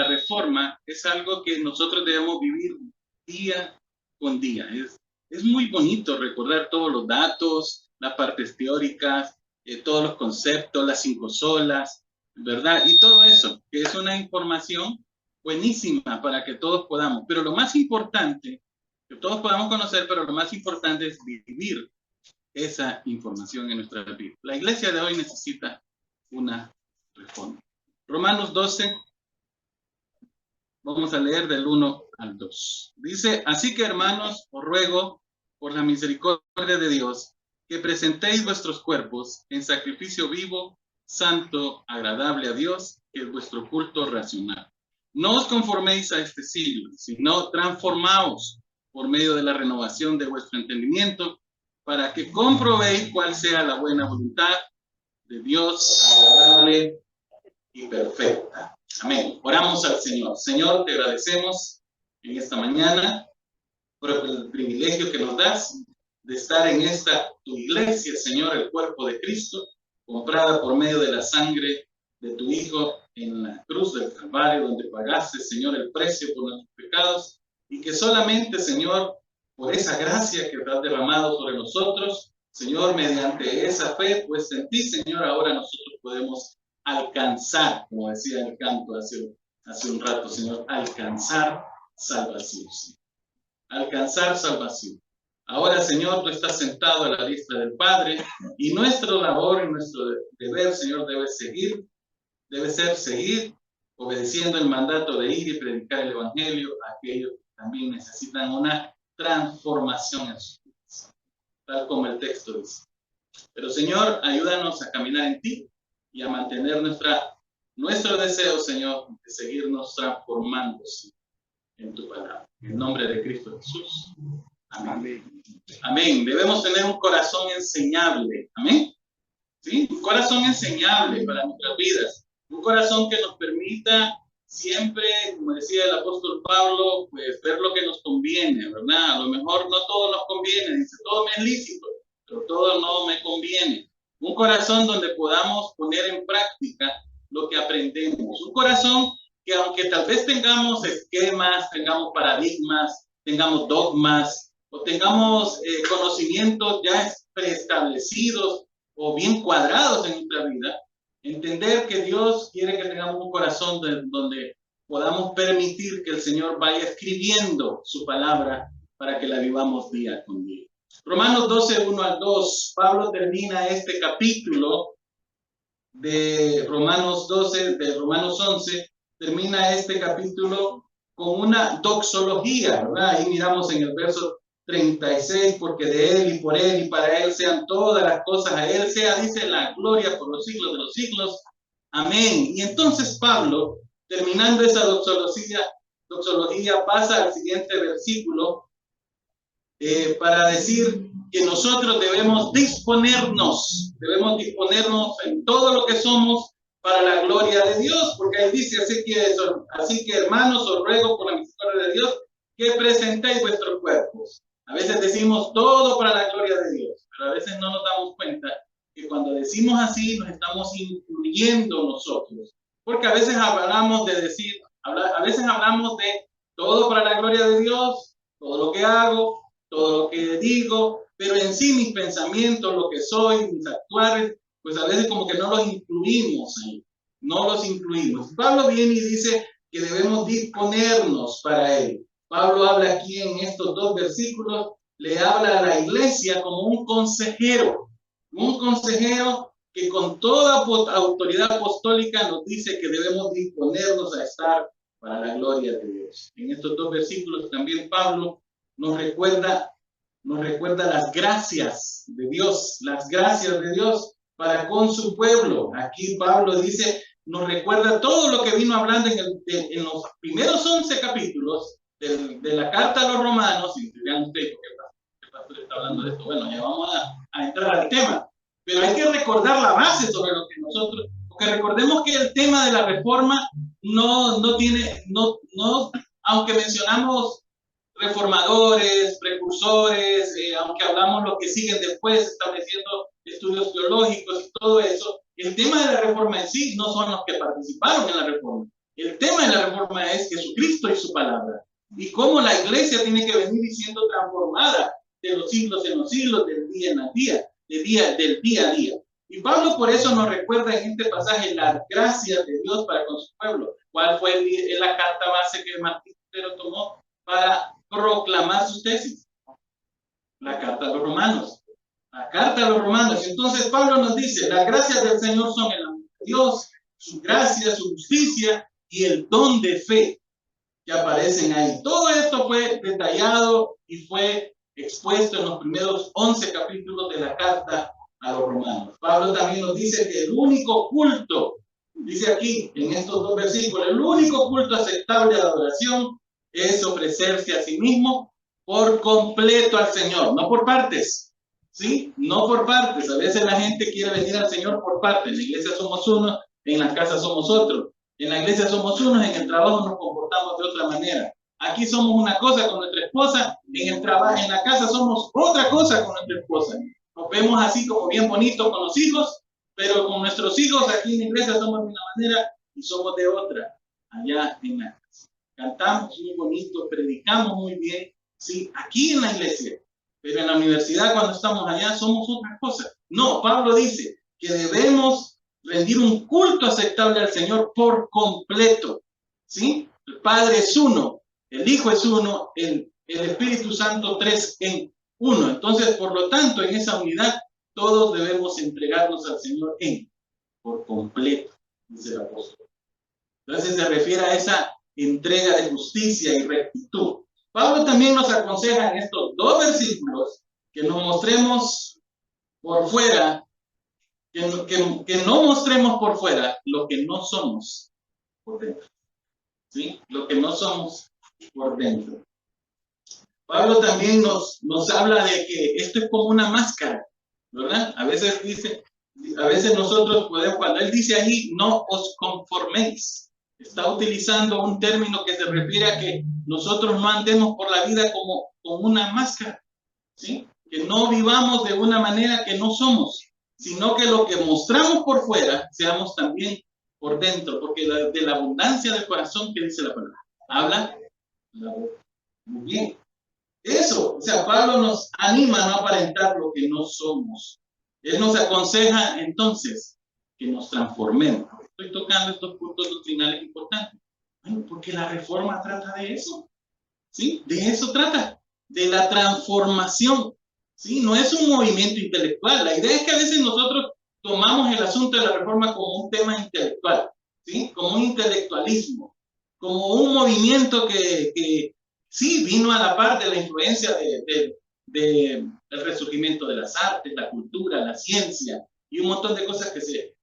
reforma es algo que nosotros debemos vivir día con día. Es muy bonito recordar todos los datos, las partes teóricas, todos los conceptos, las 5 solas, ¿verdad? Y todo eso, que es una información buenísima para que todos podamos. Pero lo más importante, que todos podamos conocer, pero lo más importante es vivir esa información en nuestra vida. La iglesia de hoy necesita una reforma. Romanos 12, vamos a leer del 1 al 2. Dice, así que hermanos, os ruego por la misericordia de Dios, que presentéis vuestros cuerpos en sacrificio vivo, santo, agradable a Dios, que es vuestro culto racional. No os conforméis a este siglo, sino transformaos por medio de la renovación de vuestro entendimiento, para que comprobéis cuál sea la buena voluntad de Dios, agradable y perfecta. Amén. Oramos al Señor. Señor, te agradecemos en esta mañana por el privilegio que nos das de estar en esta tu iglesia, Señor, el cuerpo de Cristo, comprada por medio de la sangre de tu Hijo en la cruz del Calvario, donde pagaste, Señor, el precio por nuestros pecados, y que solamente, Señor, por esa gracia que te has derramado sobre nosotros, Señor, mediante esa fe, pues en ti, Señor, ahora nosotros podemos alcanzar, como decía el canto hace un rato, Señor, alcanzar salvación. Alcanzar salvación. Ahora, Señor, tú estás sentado a la diestra del Padre y nuestra labor y nuestro deber, Señor, debe ser seguir obedeciendo el mandato de ir y predicar el Evangelio a aquellos que también necesitan una transformación en sus vidas, tal como el texto dice. Pero, Señor, ayúdanos a caminar en ti y a mantener nuestro deseo, Señor, de seguirnos transformándose en tu palabra. En el nombre de Cristo Jesús. Amén. Amén. Debemos tener un corazón enseñable. Amén. ¿Sí? Un corazón enseñable para nuestras vidas. Un corazón que nos permita siempre, como decía el apóstol Pablo, pues ver lo que nos conviene, ¿verdad? A lo mejor no todo nos conviene. Dice, todo me es lícito, pero todo no me conviene. Un corazón donde podamos poner en práctica lo que aprendemos. Un corazón que aunque tal vez tengamos esquemas, tengamos paradigmas, tengamos dogmas, o tengamos conocimientos ya preestablecidos o bien cuadrados en nuestra vida, entender que Dios quiere que tengamos un corazón donde podamos permitir que el Señor vaya escribiendo su palabra para que la vivamos día con día. Romanos 12, 1 al 2, Pablo termina este capítulo de Romanos 12, de Romanos 11, termina este capítulo con una doxología, ¿verdad? Ahí miramos en el verso 36, porque de Él y por Él y para Él sean todas las cosas, a Él sea, dice, la gloria por los siglos de los siglos. Amén. Y entonces Pablo, terminando esa doxología pasa al siguiente versículo para decir que nosotros debemos disponernos en todo lo que somos para la gloria de Dios, porque ahí dice, así que hermanos, os ruego por la misericordia de Dios, que presentéis vuestros cuerpos. A veces decimos todo para la gloria de Dios, pero a veces no nos damos cuenta que cuando decimos así nos estamos incluyendo nosotros, porque a veces hablamos de todo para la gloria de Dios, todo lo que hago, todo lo que digo, pero en sí mis pensamientos, lo que soy, mis actuares, pues a veces como que no los incluimos ahí, no los incluimos. Pablo viene y dice que debemos disponernos para él. Pablo habla aquí en estos 2 versículos, le habla a la iglesia como un consejero que con toda autoridad apostólica nos dice que debemos disponernos a estar para la gloria de Dios. En estos 2 versículos también Pablo nos recuerda las gracias de Dios para con su pueblo. Aquí Pablo dice, nos recuerda todo lo que vino hablando en los primeros 11 capítulos de la carta a los romanos. Y vean ustedes por qué el pastor está hablando de esto. Bueno, ya vamos a entrar al tema. Pero hay que recordar la base sobre lo que nosotros, porque recordemos que el tema de la reforma no tiene, aunque mencionamos reformadores, precursores, aunque hablamos los que siguen después, estableciendo estudios teológicos y todo eso, el tema de la reforma en sí no son los que participaron en la reforma. El tema de la reforma es Jesucristo y su palabra, y cómo la iglesia tiene que venir siendo transformada de los siglos en los siglos, del día en día, del día a día. Y Pablo por eso nos recuerda en este pasaje las gracias de Dios para con su pueblo. ¿Cuál fue la carta base que Martín Lutero tomó para proclamar sus tesis? La carta a los romanos. La carta a los romanos. Entonces Pablo nos dice, las gracias del Señor son el amor de Dios, su gracia, su justicia y el don de fe que aparecen ahí. Todo esto fue detallado y fue expuesto en los primeros 11 capítulos de la carta a los romanos. Pablo también nos dice que el único culto, dice aquí en estos 2 versículos, el único culto aceptable de adoración es ofrecerse a sí mismo por completo al Señor, no por partes, ¿sí? No por partes. A veces la gente quiere venir al Señor por partes. En la iglesia somos unos, en la casa somos otros. En la iglesia somos unos, en el trabajo nos comportamos de otra manera. Aquí somos una cosa con nuestra esposa, en el trabajo, en la casa somos otra cosa con nuestra esposa. Nos vemos así como bien bonitos con los hijos, pero con nuestros hijos aquí en la iglesia somos de una manera y somos de otra allá en la casa. Cantamos muy bonito, predicamos muy bien, sí, aquí en la iglesia, pero en la universidad cuando estamos allá somos otra cosa. No, Pablo dice que debemos rendir un culto aceptable al Señor por completo, ¿sí? El Padre es uno, el Hijo es uno, el Espíritu Santo 3 en 1. Entonces, por lo tanto, en esa unidad, todos debemos entregarnos al Señor por completo, dice el apóstol. Entonces, se refiere a esa entrega de justicia y rectitud. Pablo también nos aconseja en estos 2 versículos que nos mostremos por fuera, que no mostremos por fuera lo que no somos por dentro. ¿Sí? Lo que no somos por dentro. Pablo también nos habla de que esto es como una máscara, ¿verdad? A veces nosotros podemos, cuando él dice ahí, no os conforméis, está utilizando un término que se refiere a que nosotros no andemos por la vida como una máscara, ¿sí? Que no vivamos de una manera que no somos, sino que lo que mostramos por fuera, seamos también por dentro, porque de la abundancia del corazón, que dice la palabra, habla la boca. Muy bien. Eso, o sea, Pablo nos anima a no aparentar lo que no somos. Él nos aconseja entonces que nos transformemos. Estoy tocando estos puntos doctrinales importantes. Bueno, porque la reforma trata de eso. ¿Sí? De eso trata, de la transformación. ¿Sí? No es un movimiento intelectual. La idea es que a veces nosotros tomamos el asunto de la reforma como un tema intelectual, ¿sí? Como un intelectualismo, como un movimiento que sí vino a la par de la influencia del resurgimiento de las artes, la cultura, la ciencia y un montón de cosas que se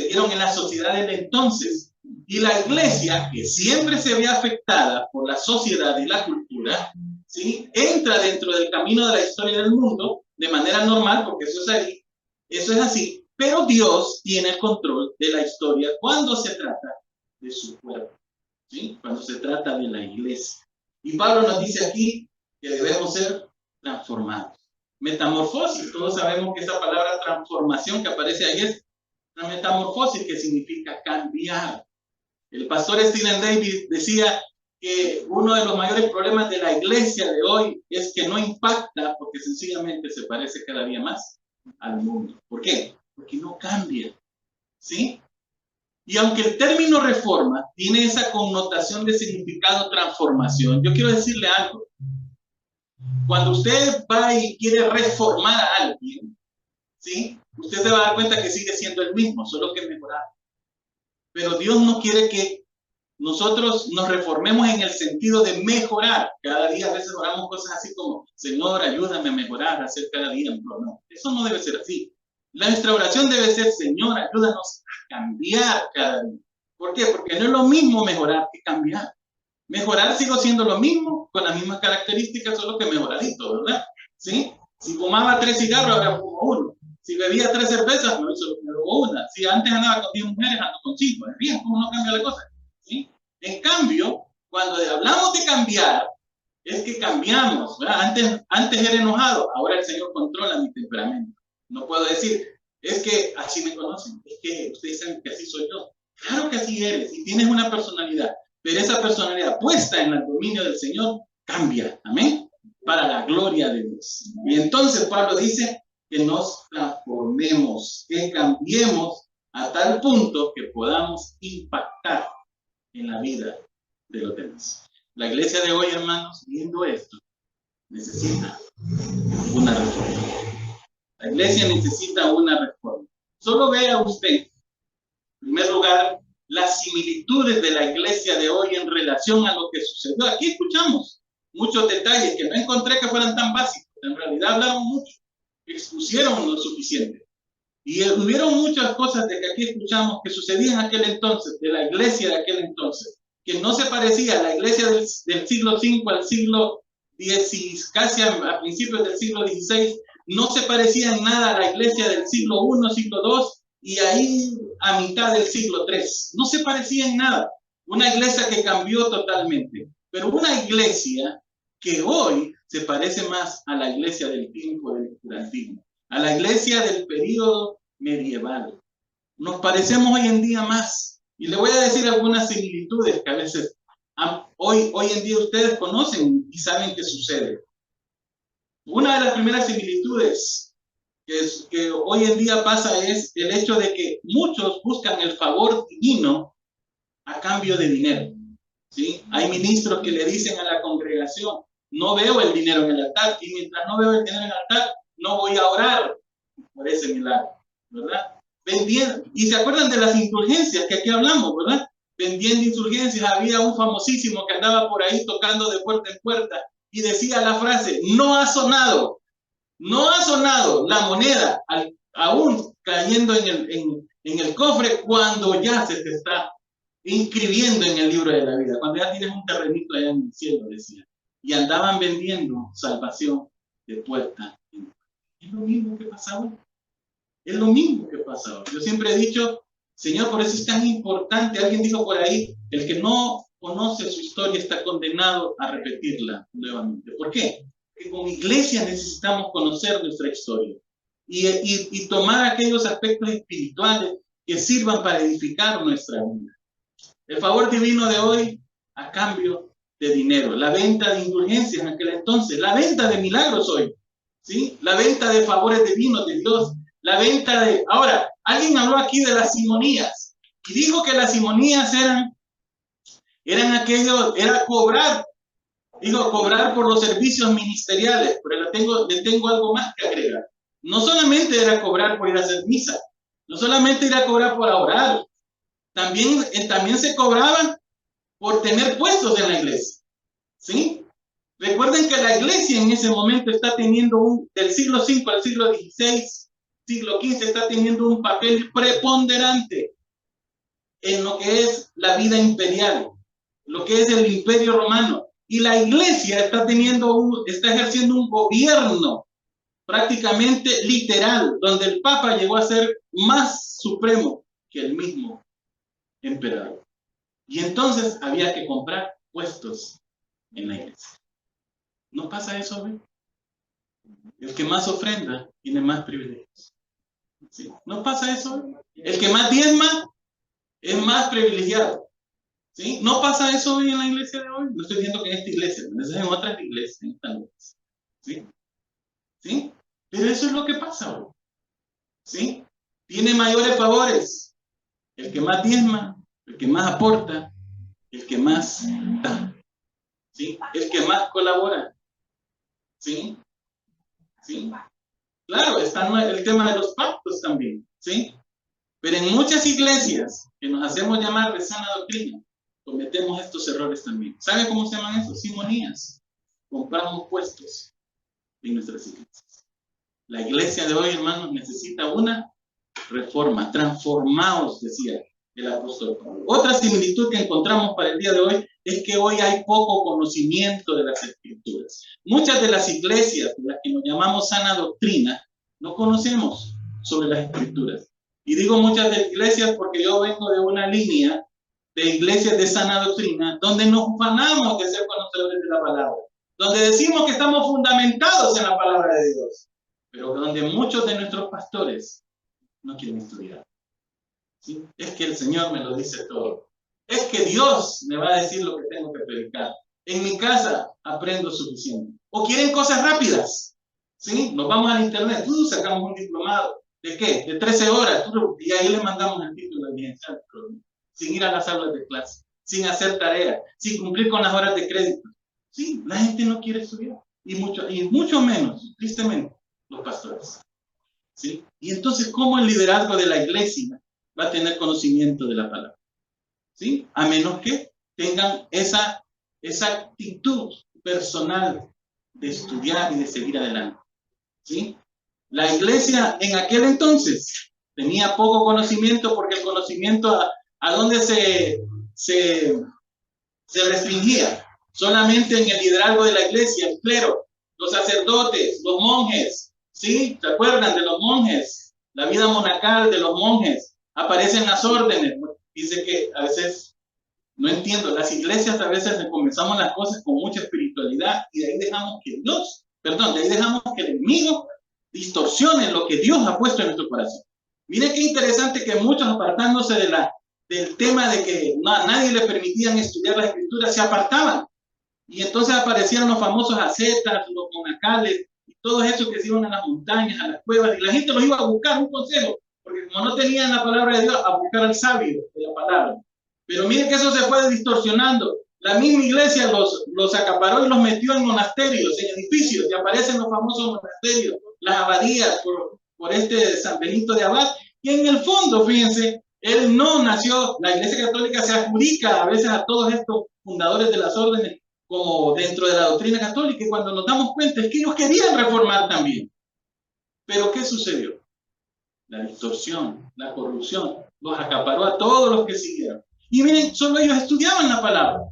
dieron en la sociedad del entonces. Y la iglesia, que siempre se ve afectada por la sociedad y la cultura, ¿sí? Entra dentro del camino de la historia del mundo de manera normal, porque eso es así, Pero Dios tiene el control de la historia cuando se trata de su cuerpo, ¿sí? Cuando se trata de la iglesia. Y Pablo nos dice aquí que debemos ser transformados. Metamorfosis, todos sabemos que esa palabra transformación que aparece ahí es la metamorfosis, que significa cambiar. El pastor Stephen Davis decía que uno de los mayores problemas de la iglesia de hoy es que no impacta porque sencillamente se parece cada día más al mundo. ¿Por qué? Porque no cambia, ¿sí? Y aunque el término reforma tiene esa connotación de significado transformación, yo quiero decirle algo. Cuando usted va y quiere reformar a alguien, ¿sí? Usted se va a dar cuenta que sigue siendo el mismo, solo que mejorado. Pero Dios no quiere que nosotros nos reformemos en el sentido de mejorar. Cada día a veces oramos cosas así como, Señor, ayúdame a mejorar, a hacer cada día mejor. No, eso no debe ser así. Nuestra oración debe ser, Señor, ayúdanos a cambiar cada día. ¿Por qué? Porque no es lo mismo mejorar que cambiar. Mejorar sigo siendo lo mismo, con las mismas características, solo que mejoradito, ¿verdad? ¿Sí? Si fumaba 3 cigarros, ahora fumo 1. Si bebía 3 cervezas, no, solo bebo 1. Si antes andaba con 10 mujeres, ando con 5. Es bien, ¿cómo no cambia la cosa? ¿Sí? En cambio, cuando hablamos de cambiar, es que cambiamos, ¿verdad? Antes era enojado, ahora el Señor controla mi temperamento. No puedo decir, es que así me conocen, es que ustedes saben que así soy yo. Claro que así eres y tienes una personalidad, pero esa personalidad puesta en el dominio del Señor cambia, amén, para la gloria de Dios. Y entonces Pablo dice que nos transformemos, que cambiemos a tal punto que podamos impactar en la vida de los demás. La iglesia de hoy, hermanos, viendo esto, necesita una reforma. La iglesia necesita una reforma. Solo vea usted, en primer lugar, las similitudes de la iglesia de hoy en relación a lo que sucedió. Aquí escuchamos muchos detalles que no encontré que fueran tan básicos. En realidad hablaron mucho, expusieron lo suficiente. Y hubieron muchas cosas de que aquí escuchamos que sucedían en aquel entonces, de la iglesia de aquel entonces, que no se parecía a la iglesia del siglo V al siglo X, casi a principios del siglo XVI, no se parecía en nada a la iglesia del siglo I, siglo II, y ahí a mitad del siglo III. No se parecía en nada. Una iglesia que cambió totalmente, pero una iglesia que hoy se parece más a la iglesia del tiempo del oscurantismo, a la iglesia del período medieval. Nos parecemos hoy en día más. Y le voy a decir algunas similitudes que a veces hoy en día ustedes conocen y saben que sucede. Una de las primeras similitudes que hoy en día pasa es el hecho de que muchos buscan el favor divino a cambio de dinero, ¿sí? Hay ministros que le dicen a la congregación, no veo el dinero en el altar, y mientras no veo el dinero en el altar, no voy a orar por ese milagro, ¿verdad? Vendiendo, y se acuerdan de las indulgencias que aquí hablamos, ¿verdad? Vendiendo indulgencias. Había un famosísimo que andaba por ahí tocando de puerta en puerta y decía la frase, no ha sonado la moneda aún cayendo en el cofre cuando ya se te está inscribiendo en el libro de la vida, cuando ya tienes un terrenito allá en el cielo, decía. Y andaban vendiendo salvación de puerta en puerta. Es lo mismo que pasaba. Es lo mismo que pasa ahora. Yo siempre he dicho, Señor, por eso es tan importante. Alguien dijo por ahí, el que no conoce su historia está condenado a repetirla nuevamente. ¿Por qué? Porque como iglesia necesitamos conocer nuestra historia y tomar aquellos aspectos espirituales que sirvan para edificar nuestra vida. El favor divino de hoy a cambio de dinero. La venta de indulgencias en aquel entonces. La venta de milagros hoy. ¿Sí? La venta de favores divinos de Dios. La venta de... Ahora, alguien habló aquí de las simonías y dijo que las simonías eran aquello, era cobrar, digo, cobrar por los servicios ministeriales, pero le tengo algo más que agregar. No solamente era cobrar por ir a hacer misa, no solamente era cobrar por orar, también se cobraba por tener puestos en la iglesia, ¿sí? Recuerden que la iglesia en ese momento está teniendo del siglo V al siglo XVI, siglo XV, está teniendo un papel preponderante en lo que es la vida imperial, lo que es el imperio romano. Y la iglesia está ejerciendo un gobierno prácticamente literal, donde el Papa llegó a ser más supremo que el mismo emperador. Y entonces había que comprar puestos en la iglesia. ¿No pasa eso hoy? El que más ofrenda tiene más privilegios. ¿Sí? ¿No pasa eso hoy? El que más diezma es más privilegiado. ¿Sí? ¿No pasa eso hoy en la iglesia de hoy? No estoy diciendo que en esta iglesia, pero eso es en otras iglesias, en esta iglesia. ¿Sí? ¿Sí? Pero eso es lo que pasa hoy. ¿Sí? Tiene mayores favores el que más diezma, el que más aporta, el que más da. ¿Sí? El que más colabora. ¿Sí? ¿Sí? Claro, está el tema de los pactos también. ¿Sí? Pero en muchas iglesias que nos hacemos llamar de sana doctrina, cometemos estos errores también. ¿Sabe cómo se llaman esos? Simonías. Compramos puestos en nuestras iglesias. La iglesia de hoy, hermanos, necesita una reforma. Transformaos, decía el apóstol Pablo. Otra similitud que encontramos para el día de hoy es que hoy hay poco conocimiento de las escrituras. Muchas de las iglesias, de las que nos llamamos sana doctrina, no conocemos sobre las escrituras. Y digo muchas de las iglesias porque yo vengo de una línea de iglesias de sana doctrina donde nos ufanamos de ser conocedores de la palabra, donde decimos que estamos fundamentados en la palabra de Dios, pero donde muchos de nuestros pastores no quieren estudiar. ¿Sí? Es que el Señor me lo dice todo. Es que Dios me va a decir lo que tengo que predicar. En mi casa aprendo suficiente. O quieren cosas rápidas. ¿Sí? Nos vamos al internet. Sacamos un diplomado. ¿De qué? De 13 horas. Y ahí le mandamos el título de licenciado. Sin ir a las aulas de clase. Sin hacer tarea. Sin cumplir con las horas de crédito. Sí, la gente no quiere estudiar. Y mucho menos, tristemente, los pastores. ¿Sí? Y entonces, ¿cómo el liderazgo de la iglesia va a tener conocimiento de la palabra? ¿Sí? A menos que tengan esa actitud personal de estudiar y de seguir adelante. ¿Sí? La iglesia en aquel entonces tenía poco conocimiento porque el conocimiento a dónde se restringía. Solamente en el liderazgo de la iglesia, el clero, los sacerdotes, los monjes. ¿Sí? ¿Se acuerdan de los monjes? La vida monacal de los monjes. Aparecen las órdenes. Dice que a veces, no entiendo, las iglesias a veces comenzamos las cosas con mucha espiritualidad y de ahí dejamos que el enemigo distorsione lo que Dios ha puesto en nuestro corazón. Mire qué interesante que muchos, apartándose del tema de que a nadie le permitían estudiar la escritura, se apartaban. Y entonces aparecieron los famosos ascetas, los monacales, y todos esos que se iban a las montañas, a las cuevas, y la gente los iba a buscar un consejo, porque como no tenían la palabra de Dios, a buscar al sabio de la palabra. Pero miren que eso se fue distorsionando. La misma iglesia los acaparó y los metió en monasterios, en edificios, y aparecen los famosos monasterios, las abadías, por este San Benito de Abad. Y en el fondo, fíjense, él no nació, la Iglesia Católica se adjudica a veces a todos estos fundadores de las órdenes como dentro de la doctrina católica, y cuando nos damos cuenta es que ellos querían reformar también. Pero ¿qué sucedió? La distorsión, la corrupción, los acaparó a todos los que siguieron. Y miren, solo ellos estudiaban la palabra.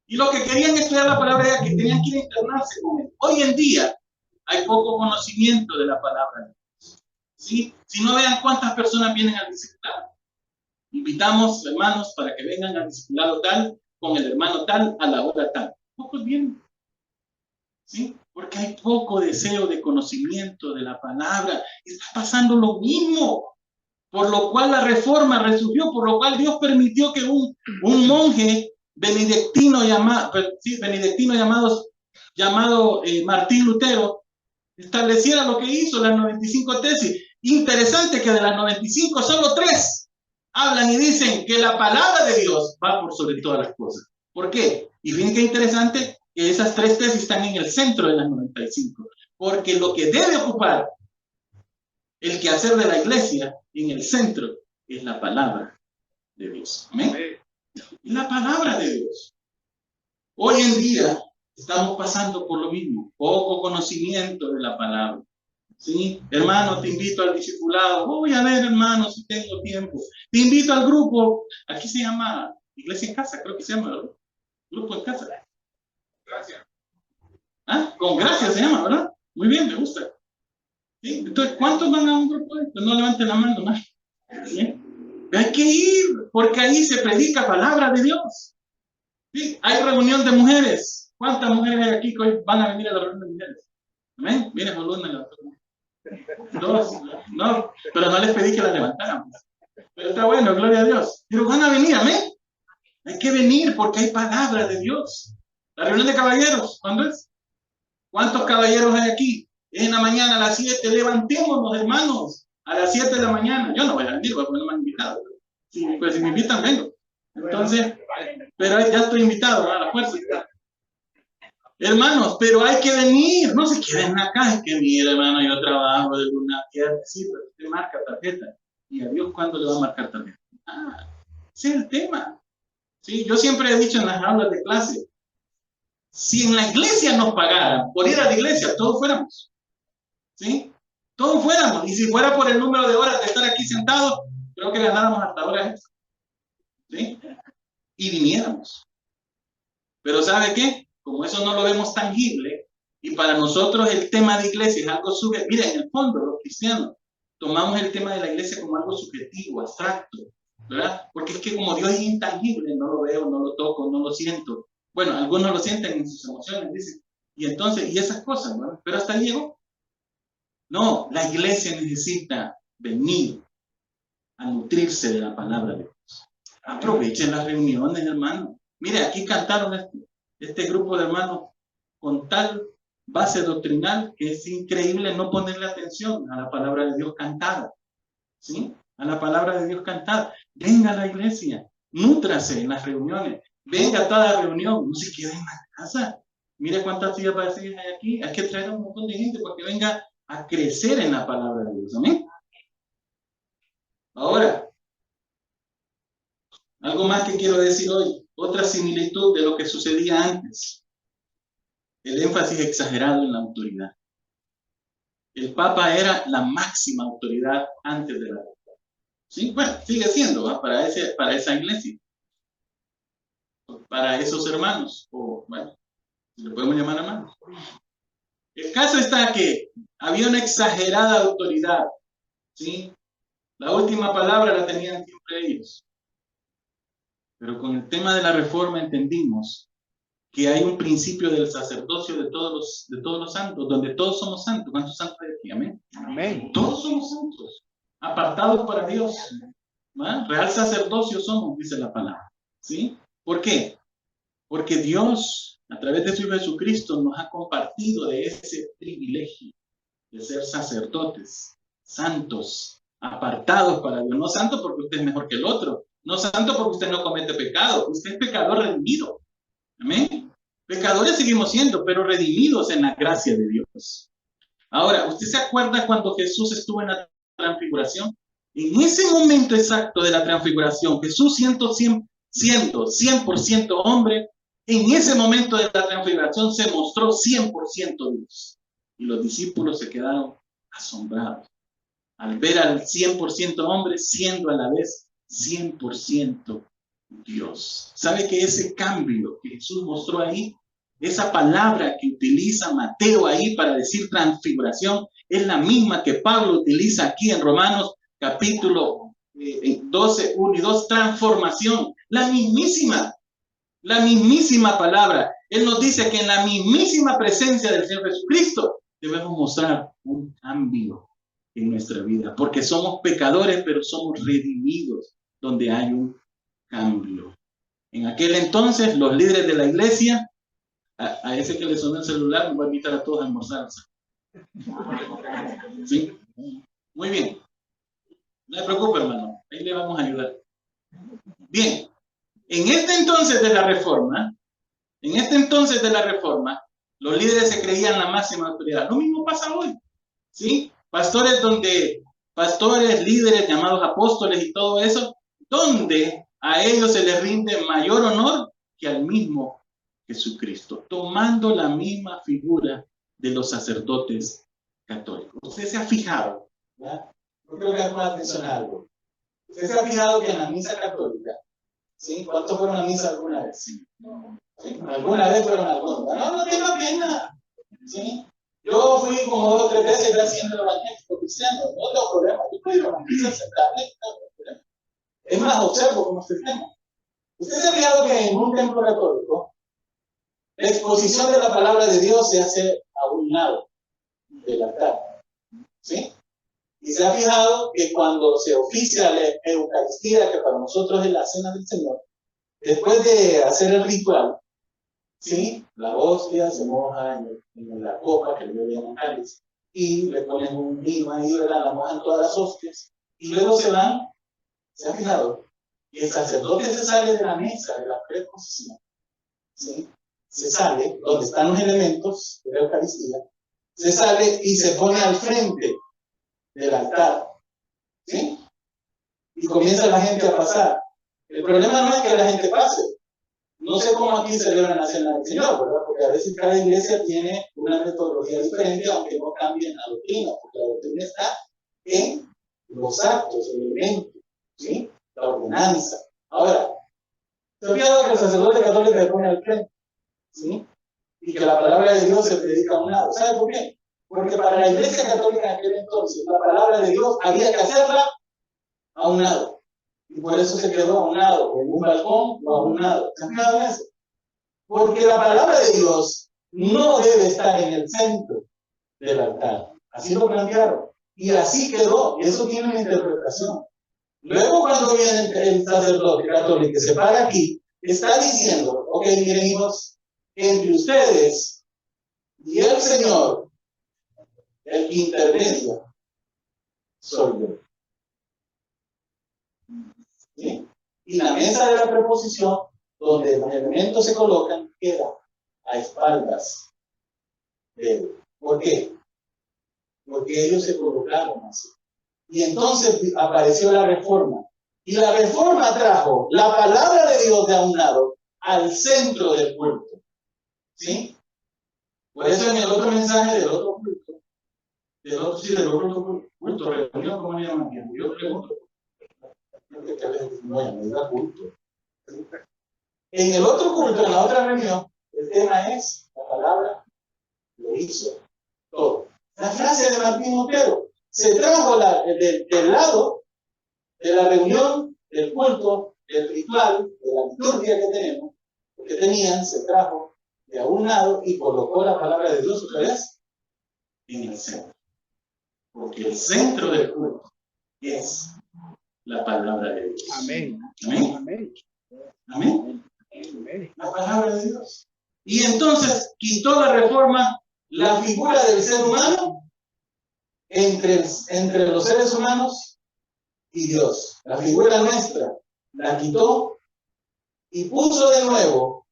Y los que querían estudiar la palabra era que tenían que ir a internarse con él. Hoy en día hay poco conocimiento de la palabra. ¿Sí? Si no, vean cuántas personas vienen al discipulado. Invitamos, hermanos, para que vengan al discipulado tal, con el hermano tal, a la hora tal. Pocos vienen. ¿Sí? Porque hay poco deseo de conocimiento de la palabra. Está pasando lo mismo. Por lo cual la reforma resurgió, por lo cual Dios permitió que un monje benedictino llamado Martín Lutero estableciera lo que hizo, las 95 tesis. Interesante que de las 95 solo 3 hablan y dicen que la palabra de Dios va por sobre todas las cosas. ¿Por qué? Y fíjense qué interesante que esas 3 tesis están en el centro de las 95. Porque lo que debe ocupar el quehacer de la iglesia en el centro es la palabra de Dios. ¿Amén? La palabra de Dios. Hoy en día estamos pasando por lo mismo. Poco conocimiento de la palabra. ¿Sí? Hermano, te invito al discipulado. Voy a ver, hermano, si tengo tiempo. Te invito al grupo. Aquí se llama Iglesia en Casa, creo que se llama, ¿verdad? Grupo en Casa. Gracias. ¿Ah? Con gracia se llama, ¿verdad? Muy bien, me gusta. ¿Sí? Entonces, ¿cuántos van a un grupo de esto? No levanten la mano más. ¿Sí? Hay que ir, porque ahí se predica palabra de Dios. ¿Sí? Hay reunión de mujeres. ¿Cuántas mujeres hay aquí que hoy van a venir a la reunión de mujeres? ¿Amén? Miren, volumen. Dos, no, pero no les pedí que la levantaran. Pero está bueno, gloria a Dios. Pero van a venir, amén. Hay que venir porque hay palabra de Dios. La reunión de caballeros, ¿cuándo es? ¿Cuántos caballeros hay aquí? Es en la mañana a las 7. Levantémonos, hermanos, a las 7 de la mañana. Yo no voy a venir porque no me han invitado. Sí, pues si me invitan, vengo. Entonces, pero ya estoy invitado a la fuerza. Hermanos, pero hay que venir. No se queden acá. Es que mira, hermano, yo trabajo de luna a viernes. Sí, pero usted marca tarjeta. ¿Y a Dios cuándo le va a marcar tarjeta? Ese es el tema. ¿Sí? Yo siempre he dicho en las aulas de clase, si en la iglesia nos pagaran por ir a la iglesia, todos fuéramos. ¿Sí? Todos fuéramos. Y si fuera por el número de horas de estar aquí sentados, creo que ganáramos hasta horas extra. ¿Sí? Y viniéramos. Pero ¿sabe qué? Como eso no lo vemos tangible, y para nosotros el tema de iglesia es algo subjetivo. Miren, en el fondo, los cristianos tomamos el tema de la iglesia como algo subjetivo, abstracto, ¿verdad? Porque es que como Dios es intangible, no lo veo, no lo toco, no lo siento. Bueno, algunos lo sienten en sus emociones, dicen. Y entonces, y esas cosas, ¿verdad? Pero hasta ahí llegó. No, la iglesia necesita venir a nutrirse de la palabra de Dios. Aprovechen las reuniones, hermano. Mire, aquí cantaron este grupo de hermanos con tal base doctrinal que es increíble no ponerle atención a la palabra de Dios cantada. ¿Sí? A la palabra de Dios cantada. Venga a la iglesia, nútrase en las reuniones, venga a toda reunión, no se quede en la casa. Mire cuántas sillas vacías hay aquí. Hay que traer a un montón de gente para que venga a crecer en la palabra de Dios. Amén. Ahora, algo más que quiero decir hoy. Otra similitud de lo que sucedía antes. El énfasis exagerado en la autoridad. El Papa era la máxima autoridad antes de la Reforma. ¿Sí? Bueno, sigue siendo, ¿va? Para esa iglesia. Para esos hermanos. O, bueno, si lo podemos llamar hermanos. El caso está que había una exagerada autoridad. ¿Sí? La última palabra la tenían siempre ellos. Pero con el tema de la Reforma entendimos que hay un principio del sacerdocio de todos los santos, donde todos somos santos. ¿Cuántos santos hay aquí? Amén. Amén. Todos somos santos, apartados para Dios. ¿Va? Real sacerdocio somos, dice la palabra. ¿Sí? ¿Por qué? Porque Dios, a través de su Hijo Jesucristo, nos ha compartido de ese privilegio de ser sacerdotes, santos, apartados para Dios. No santo porque usted es mejor que el otro. No santo porque usted no comete pecado. Usted es pecador redimido. Amén. Pecadores seguimos siendo, pero redimidos en la gracia de Dios. Ahora, ¿usted se acuerda cuando Jesús estuvo en la transfiguración? En ese momento exacto de la transfiguración, Jesús siendo 100% hombre, en ese momento de la transfiguración se mostró 100% Dios. Y los discípulos se quedaron asombrados al ver al 100% hombre siendo a la vez 100% Dios. ¿Sabe que ese cambio que Jesús mostró ahí, esa palabra que utiliza Mateo ahí para decir transfiguración, es la misma que Pablo utiliza aquí en Romanos capítulo 12, 1 y 2, transformación, la mismísima palabra. Él nos dice que en la mismísima presencia del Señor Jesucristo debemos mostrar un cambio en nuestra vida, porque somos pecadores, pero somos redimidos, donde hay un cambio. En aquel entonces, los líderes de la iglesia, a ese que le sonó el celular, nos va a invitar a todos a almorzar. ¿Sí? Muy bien. No se preocupe, hermano. Ahí le vamos a ayudar. Bien. En este entonces de la Reforma, los líderes se creían la máxima autoridad. Lo mismo pasa hoy. ¿Sí? Pastores, líderes llamados apóstoles y todo eso, donde a ellos se les rinde mayor honor que al mismo Jesucristo, tomando la misma figura de los sacerdotes católicos. Usted se ha fijado, ¿verdad? Yo creo que es más atención a algo. Usted se ha fijado que en la misa católica, ¿sí? ¿Cuántos fueron a misa alguna vez? ¿Sí? ¿Alguna vez fueron a algunos? No tengo pena. ¿Sí? Yo fui como 2 o 3 veces ya haciendo el evangélico cristiano, no tengo problema, yo puedo ir a evangelizar, sentarme, no tengo problema. Es más, observo cómo está el tema. Usted se ha fijado que en un templo católico, la exposición de la palabra de Dios se hace a un lado del altar, ¿sí? Y se ha fijado que cuando se oficia la Eucaristía, que para nosotros es la cena del Señor, después de hacer el ritual, ¿sí? La hostia se moja en la copa, que le llaman cáliz, y le ponen un vino ahí, ¿verdad? La mojan todas las hostias, y luego se van, se ha fijado, y el sacerdote se sale de la mesa, de la preposición, ¿sí? Se sale, donde están los elementos de la Eucaristía, se sale y se pone al frente del altar, ¿sí? Y comienza la gente a pasar. El problema no es que la gente pase. No sé cómo aquí celebran la cena del Señor, ¿verdad? Porque a veces cada iglesia tiene una metodología diferente, aunque no cambien la doctrina, porque la doctrina está en los actos, el elemento, ¿sí? La ordenanza. Ahora, se ha fijado que el sacerdote católico se pone al frente, ¿sí? Y que la palabra de Dios se predica a un lado. ¿Sabe por qué? Porque para la iglesia católica en aquel entonces, la palabra de Dios había que hacerla a un lado. Y por eso se quedó a un lado, en un balcón o a un lado. ¿Se han fijado en eso? Porque la palabra de Dios no debe estar en el centro del altar. Así lo plantearon. Y así quedó. Y eso tiene una interpretación. Luego cuando viene el sacerdote católico que se para aquí, está diciendo, ok, miren hijos, entre ustedes y el Señor, el intermedio soy yo. ¿Sí? Y la mesa de la preposición, donde los elementos se colocan, queda a espaldas de él. ¿Por qué? Porque ellos se colocaron así. Y entonces apareció la reforma. Y la reforma trajo la palabra de Dios de a un lado al centro del culto. ¿Sí? Por eso en el otro mensaje del otro culto, del otro culto, reunión, ¿cómo le llaman? Yo pregunto. No, me da culto. En el otro culto, en la otra reunión, el tema es la palabra lo hizo todo. La frase de Martín Lutero se trajo del lado de la reunión, del culto, del ritual, de la liturgia que tenemos, que tenían, se trajo de a un lado y colocó la palabra de Dios otra vez en el centro. Porque el centro del culto es la palabra de Dios. Amén. Amén. Amén. Amén. La palabra de Dios. Y entonces quitó la reforma la figura del ser humano entre los seres humanos y Dios. La figura nuestra la quitó y puso de nuevo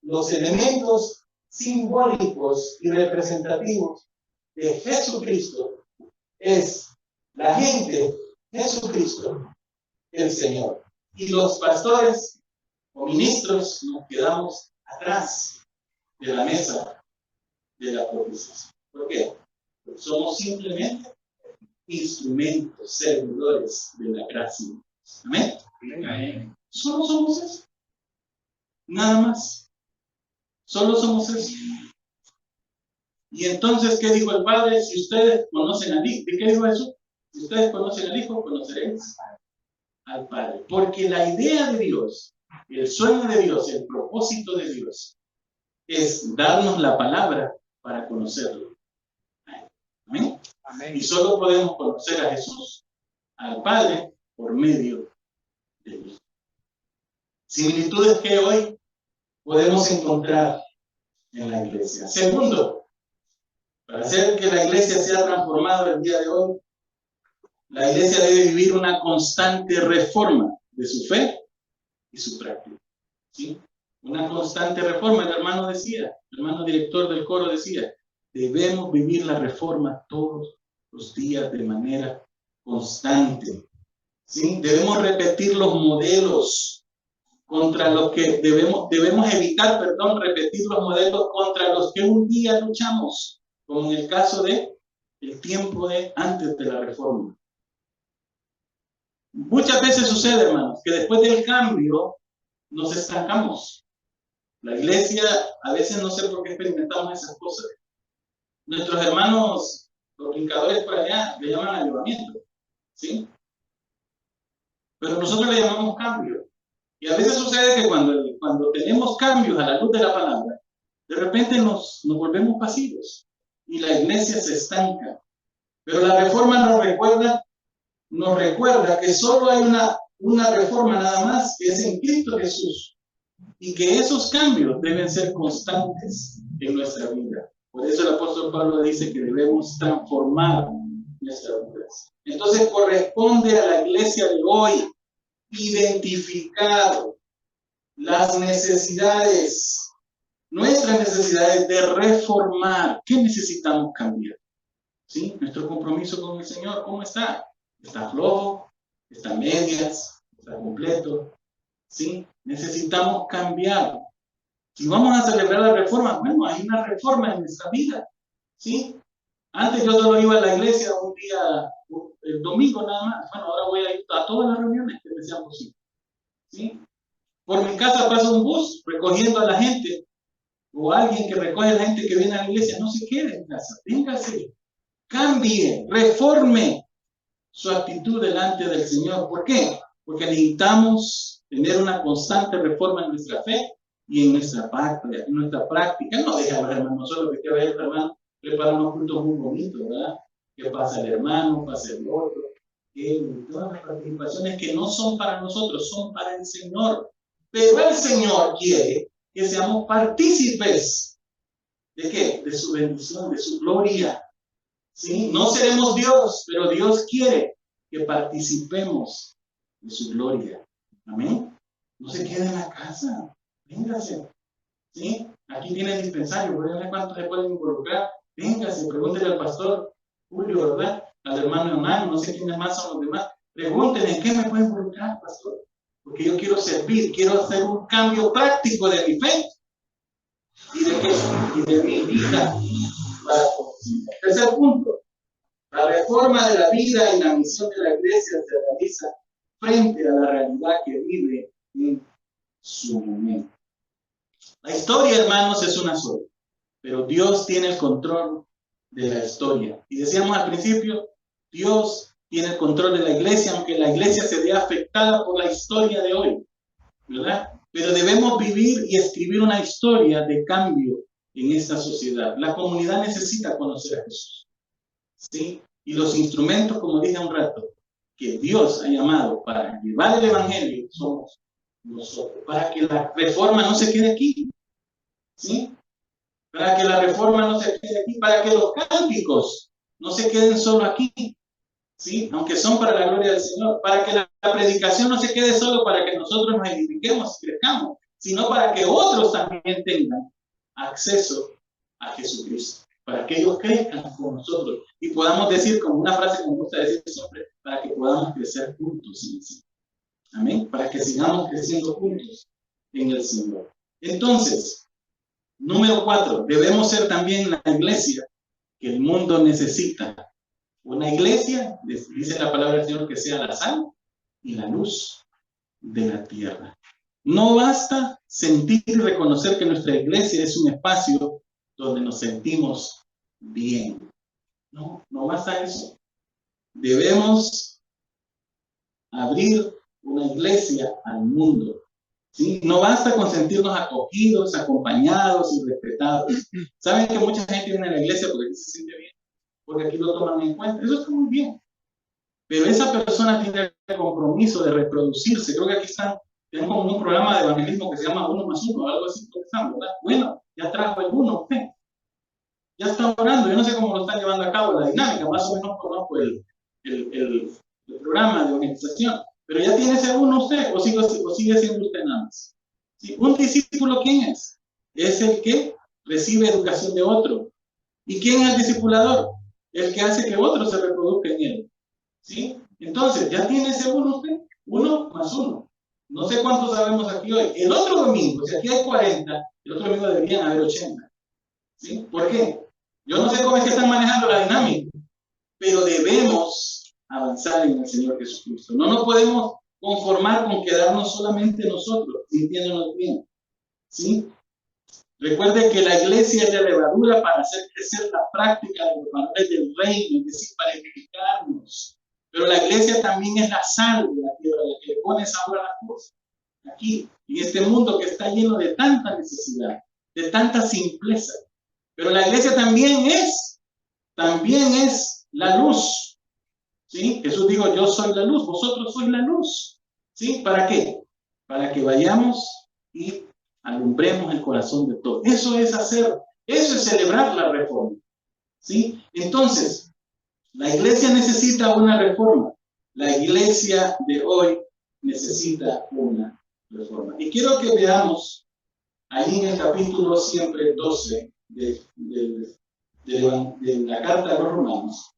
los elementos simbólicos y representativos de Jesucristo. Es la gente, Jesucristo, el Señor. Y los pastores o ministros nos quedamos atrás de la mesa de la proposición. ¿Por qué? Porque somos simplemente instrumentos, servidores de la gracia. ¿Amén? Amén. Solo somos eso. Nada más. Solo somos eso. Y entonces, ¿qué dijo el Padre? Si ustedes conocen al Hijo, ¿de qué dijo eso? Si ustedes conocen al Hijo, conoceréis al Padre. Porque la idea de Dios, el sueño de Dios, el propósito de Dios, es darnos la palabra para conocerlo. ¿Amén? Amén. Y solo podemos conocer a Jesús, al Padre, por medio de Dios. Similitudes que hoy podemos encontrar en la iglesia. Segundo, para hacer que la iglesia sea transformada el día de hoy, la iglesia debe vivir una constante reforma de su fe y su práctica. ¿Sí? Una constante reforma. El hermano decía, el hermano director del coro decía, debemos vivir la reforma todos los días de manera constante. ¿Sí? Debemos repetir los modelos contra los que debemos evitar, repetir los modelos contra los que un día luchamos, como en el caso de el tiempo de antes de la reforma. Muchas veces sucede, hermanos, que después del cambio nos estancamos. La iglesia, a veces no sé por qué experimentamos esas cosas. Nuestros hermanos, los brincadores por allá, le llaman avivamiento, ¿sí? Pero nosotros le llamamos cambio. Y a veces sucede que cuando tenemos cambios a la luz de la palabra, de repente nos volvemos pasivos y la iglesia se estanca. Pero la reforma nos recuerda que solo hay una reforma nada más, que es en Cristo Jesús. Y que esos cambios deben ser constantes en nuestra vida. Por eso el apóstol Pablo dice que debemos transformar nuestra vida. Entonces corresponde a la iglesia de hoy identificar las necesidades, nuestras necesidades de reformar. ¿Qué necesitamos cambiar? ¿Sí? Nuestro compromiso con el Señor, ¿cómo está? ¿Está flojo? ¿Está a medias? ¿Está completo? ¿Sí? Necesitamos cambiar. Si vamos a celebrar la reforma, bueno, hay una reforma en nuestra vida. ¿Sí? Antes yo solo iba a la iglesia un día, el domingo nada más. Bueno, ahora voy a ir a todas las reuniones que me sean posibles. ¿Sí? Por mi casa pasa un bus recogiendo a la gente, o alguien que recoge a la gente que viene a la iglesia. No se quede en casa, véngase, cambie, reforme su actitud delante del Señor. ¿Por qué? Porque necesitamos tener una constante reforma en nuestra fe y en nuestra práctica. No deja a los hermanos solo, que quiero ver, hermano, prepara unos cultos muy bonitos, ¿verdad? Que pasa el hermano, pasa el otro, todas las participaciones que no son para nosotros, son para el Señor. Pero el Señor quiere que seamos partícipes. ¿De qué? De su bendición, de su gloria. ¿Sí? No seremos Dios, pero Dios quiere que participemos de su gloria. Amén. No se quede en la casa. Véngase. ¿Sí? Aquí tiene el dispensario. Vean cuántos se pueden involucrar. Véngase, pregúntele al pastor Julio, ¿verdad? Al hermano Hernán, no sé quiénes más son los demás. Pregúntenle, ¿en qué me pueden involucrar, pastor? Porque yo quiero servir, quiero hacer un cambio práctico de mi fe y de mi vida. Tercer punto. La reforma de la vida y la misión de la iglesia se realiza frente a la realidad que vive en su momento. La historia, hermanos, es una sola, pero Dios tiene el control de la historia. Y decíamos al principio, Dios tiene el control de la iglesia, aunque la iglesia se vea afectada por la historia de hoy, ¿verdad? Pero debemos vivir y escribir una historia de cambio en esta sociedad. La comunidad necesita conocer a Jesús, ¿sí? Y los instrumentos, como dije un rato, que Dios ha llamado para llevar el evangelio somos nosotros, para que la reforma no se quede aquí, ¿sí? Para que la reforma no se quede aquí, para que los cánticos no se queden solo aquí, ¿sí? Aunque son para la gloria del Señor, para que la predicación no se quede solo para que nosotros nos edifiquemos y crezcamos, sino para que otros también tengan acceso a Jesucristo, para que ellos crezcan con nosotros y podamos decir, como una frase que me gusta decir siempre, para que podamos crecer juntos en el Señor. Amén. Para que sigamos creciendo juntos en el Señor. Entonces, número 4, debemos ser también la iglesia que el mundo necesita. Una iglesia, dice la palabra del Señor, que sea la sal y la luz de la tierra. No basta sentir y reconocer que nuestra iglesia es un espacio donde nos sentimos bien. No basta eso. Debemos abrir una iglesia al mundo. ¿Sí? No basta con sentirnos acogidos, acompañados y respetados. Saben que mucha gente viene a la iglesia porque aquí se siente bien, porque aquí lo toman en cuenta. Eso está muy bien. Pero esa persona tiene el compromiso de reproducirse. Creo que aquí tienen como un programa de evangelismo que se llama 1 más 1, algo así, ¿verdad? Bueno, ya trajo el 1 usted. Ya está orando. Yo no sé cómo lo están llevando a cabo la dinámica, más o menos conozco el programa de organización. Pero ya tiene ese 1 usted, o sigue siendo usted nada más. ¿Sí? Un discípulo, ¿quién es? Es el que recibe educación de otro. ¿Y quién es el discipulador? El que hace que otro se reproduzca en él. ¿Sí? Entonces, ya tiene ese 1 usted, 1 más 1. No sé cuántos sabemos aquí hoy. El otro domingo, si aquí hay 40, el otro domingo deberían haber 80. ¿Sí? ¿Por qué? Yo no sé cómo es que están manejando la dinámica, pero debemos avanzar en el Señor Jesucristo. No nos podemos conformar con quedarnos solamente nosotros, sintiéndonos bien. ¿Sí? Recuerde que la iglesia es la levadura para hacer crecer la práctica de los valores del reino, es decir, para edificarnos. Pero la iglesia también es la sal de la tierra, la que le pone sabor a las cosas. Aquí, en este mundo que está lleno de tanta necesidad, de tanta simpleza. Pero la iglesia también es la luz. ¿Sí? Jesús dijo, yo soy la luz, vosotros sois la luz. ¿Sí? ¿Para qué? Para que vayamos y alumbremos el corazón de todos. Eso es celebrar la reforma. ¿Sí? Entonces, la iglesia necesita una reforma. La iglesia de hoy necesita una reforma. Y quiero que veamos ahí en el capítulo siempre 12 de la carta a los Romanos.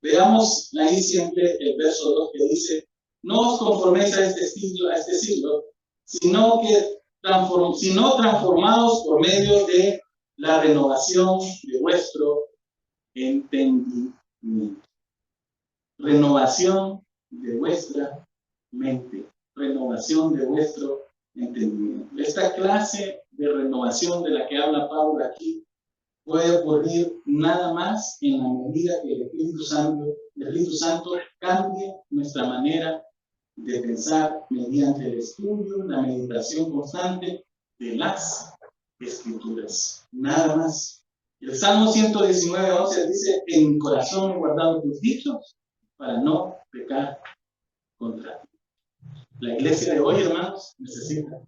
Veamos ahí siempre el verso 2 que dice, no os conforméis a este siglo, sino transformados por medio de la renovación de vuestro entendimiento. Renovación de vuestra mente, renovación de vuestro entendimiento. Esta clase de renovación de la que habla Pablo aquí puede ocurrir nada más en la medida que el Espíritu Santo cambie nuestra manera de pensar mediante el estudio, la meditación constante de las Escrituras. Nada más. El Salmo 119:11 dice, en mi corazón he guardado tus dichos para no pecar contra ti. La iglesia de hoy, hermanos, necesita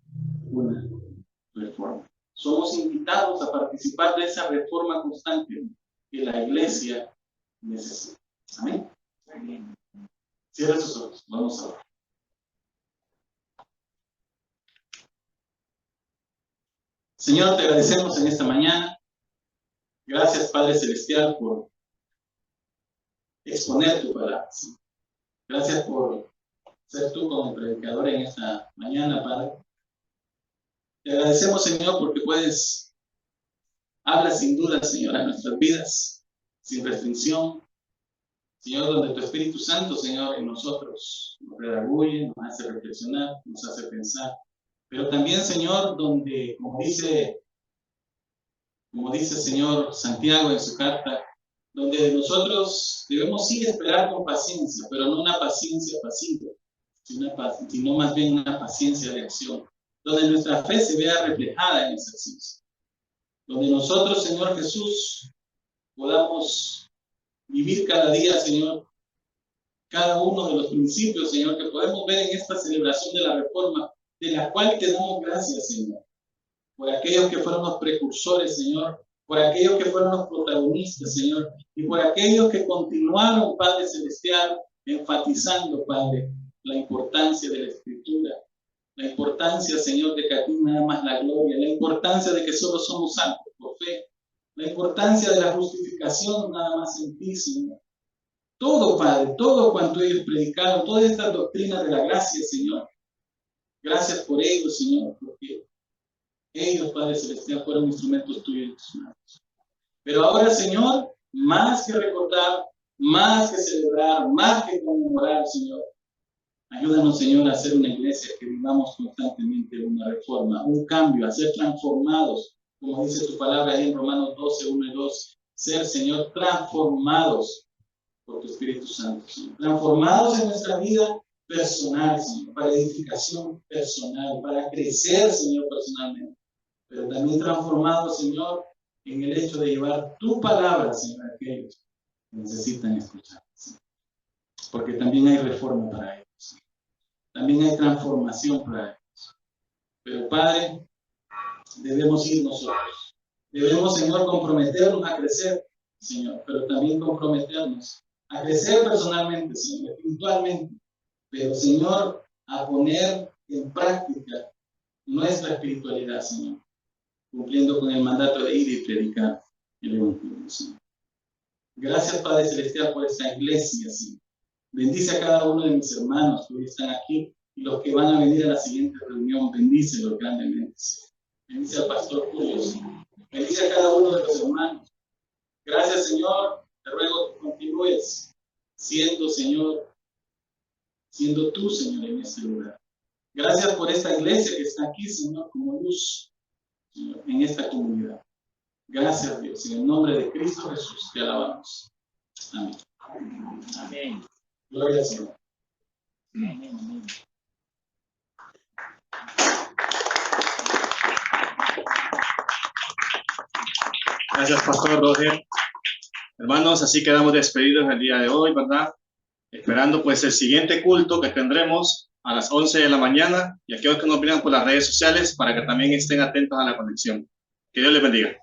una reforma. Somos invitados a participar de esa reforma constante que la iglesia necesita. Amén. Cierra sus ojos. Vamos a orar. Señor, te agradecemos en esta mañana. Gracias, Padre Celestial, por exponer tu palabra. Gracias por ser tú como predicador en esta mañana, Padre. Te agradecemos, Señor, porque habla sin duda, Señor, a nuestras vidas, sin restricción. Señor, donde tu Espíritu Santo, Señor, en nosotros nos redarguye, nos hace reflexionar, nos hace pensar. Pero también, Señor, donde, como dice Señor Santiago en su carta, donde nosotros debemos sí esperar con paciencia, pero no una paciencia pasiva, sino más bien una paciencia de acción, donde nuestra fe se vea reflejada en esa acción. Donde nosotros, Señor Jesús, podamos vivir cada día, Señor, cada uno de los principios, Señor, que podemos ver en esta celebración de la reforma, de la cual te damos gracias, Señor, por aquellos que fueron los precursores, Señor, por aquellos que fueron los protagonistas, Señor, y por aquellos que continuaron, Padre Celestial, enfatizando, Padre, la importancia de la Escritura, la importancia, Señor, de que a ti nada más la gloria, la importancia de que solo somos salvos por fe, la importancia de la justificación nada más en ti, Señor. Todo, Padre, todo cuanto ellos predicaron, todas estas doctrinas de la gracia, Señor. Gracias por ellos, Señor, porque ellos, Padre Celestial, fueron instrumentos tuyos en tus manos. Pero ahora, Señor, más que recordar, más que celebrar, más que conmemorar, Señor, ayúdanos, Señor, a hacer una iglesia que vivamos constantemente una reforma, un cambio, a ser transformados, como dice tu palabra ahí en Romanos 12, 1 y 2, ser, Señor, transformados por tu Espíritu Santo, Señor. Transformados en nuestra vida personal, Señor, para edificación personal, para crecer, Señor, personalmente, pero también transformados, Señor, en el hecho de llevar tu palabra, Señor, a aquellos que necesitan escuchar, Señor. Porque también hay reforma para ellos. También hay transformación para ellos. Pero, Padre, debemos ir nosotros. Debemos, Señor, comprometernos a crecer, Señor, pero también comprometernos a crecer personalmente, Señor, espiritualmente, pero, Señor, a poner en práctica nuestra espiritualidad, Señor, cumpliendo con el mandato de ir y predicar el Evangelio, Señor. Gracias, Padre Celestial, por esta iglesia, Señor. Bendice a cada uno de mis hermanos que hoy están aquí y los que van a venir a la siguiente reunión. Bendícelos grandemente, Señor. Bendice al pastor Julio, Señor. Bendice a cada uno de los hermanos. Gracias, Señor. Te ruego que continúes siendo, Señor, siendo tú, Señor, en este lugar. Gracias por esta iglesia que está aquí, Señor, como luz. Señor, en esta comunidad. Gracias, Dios. En el nombre de Cristo Jesús te alabamos. Amén. Amén. Gloria al Señor. Amén. Amén. Gracias, Pastor Roger. Hermanos, así quedamos despedidos el día de hoy, ¿verdad? Esperando pues el siguiente culto que tendremos a las 11 de la mañana y aquellos que nos miran por las redes sociales para que también estén atentos a la conexión. Que Dios les bendiga.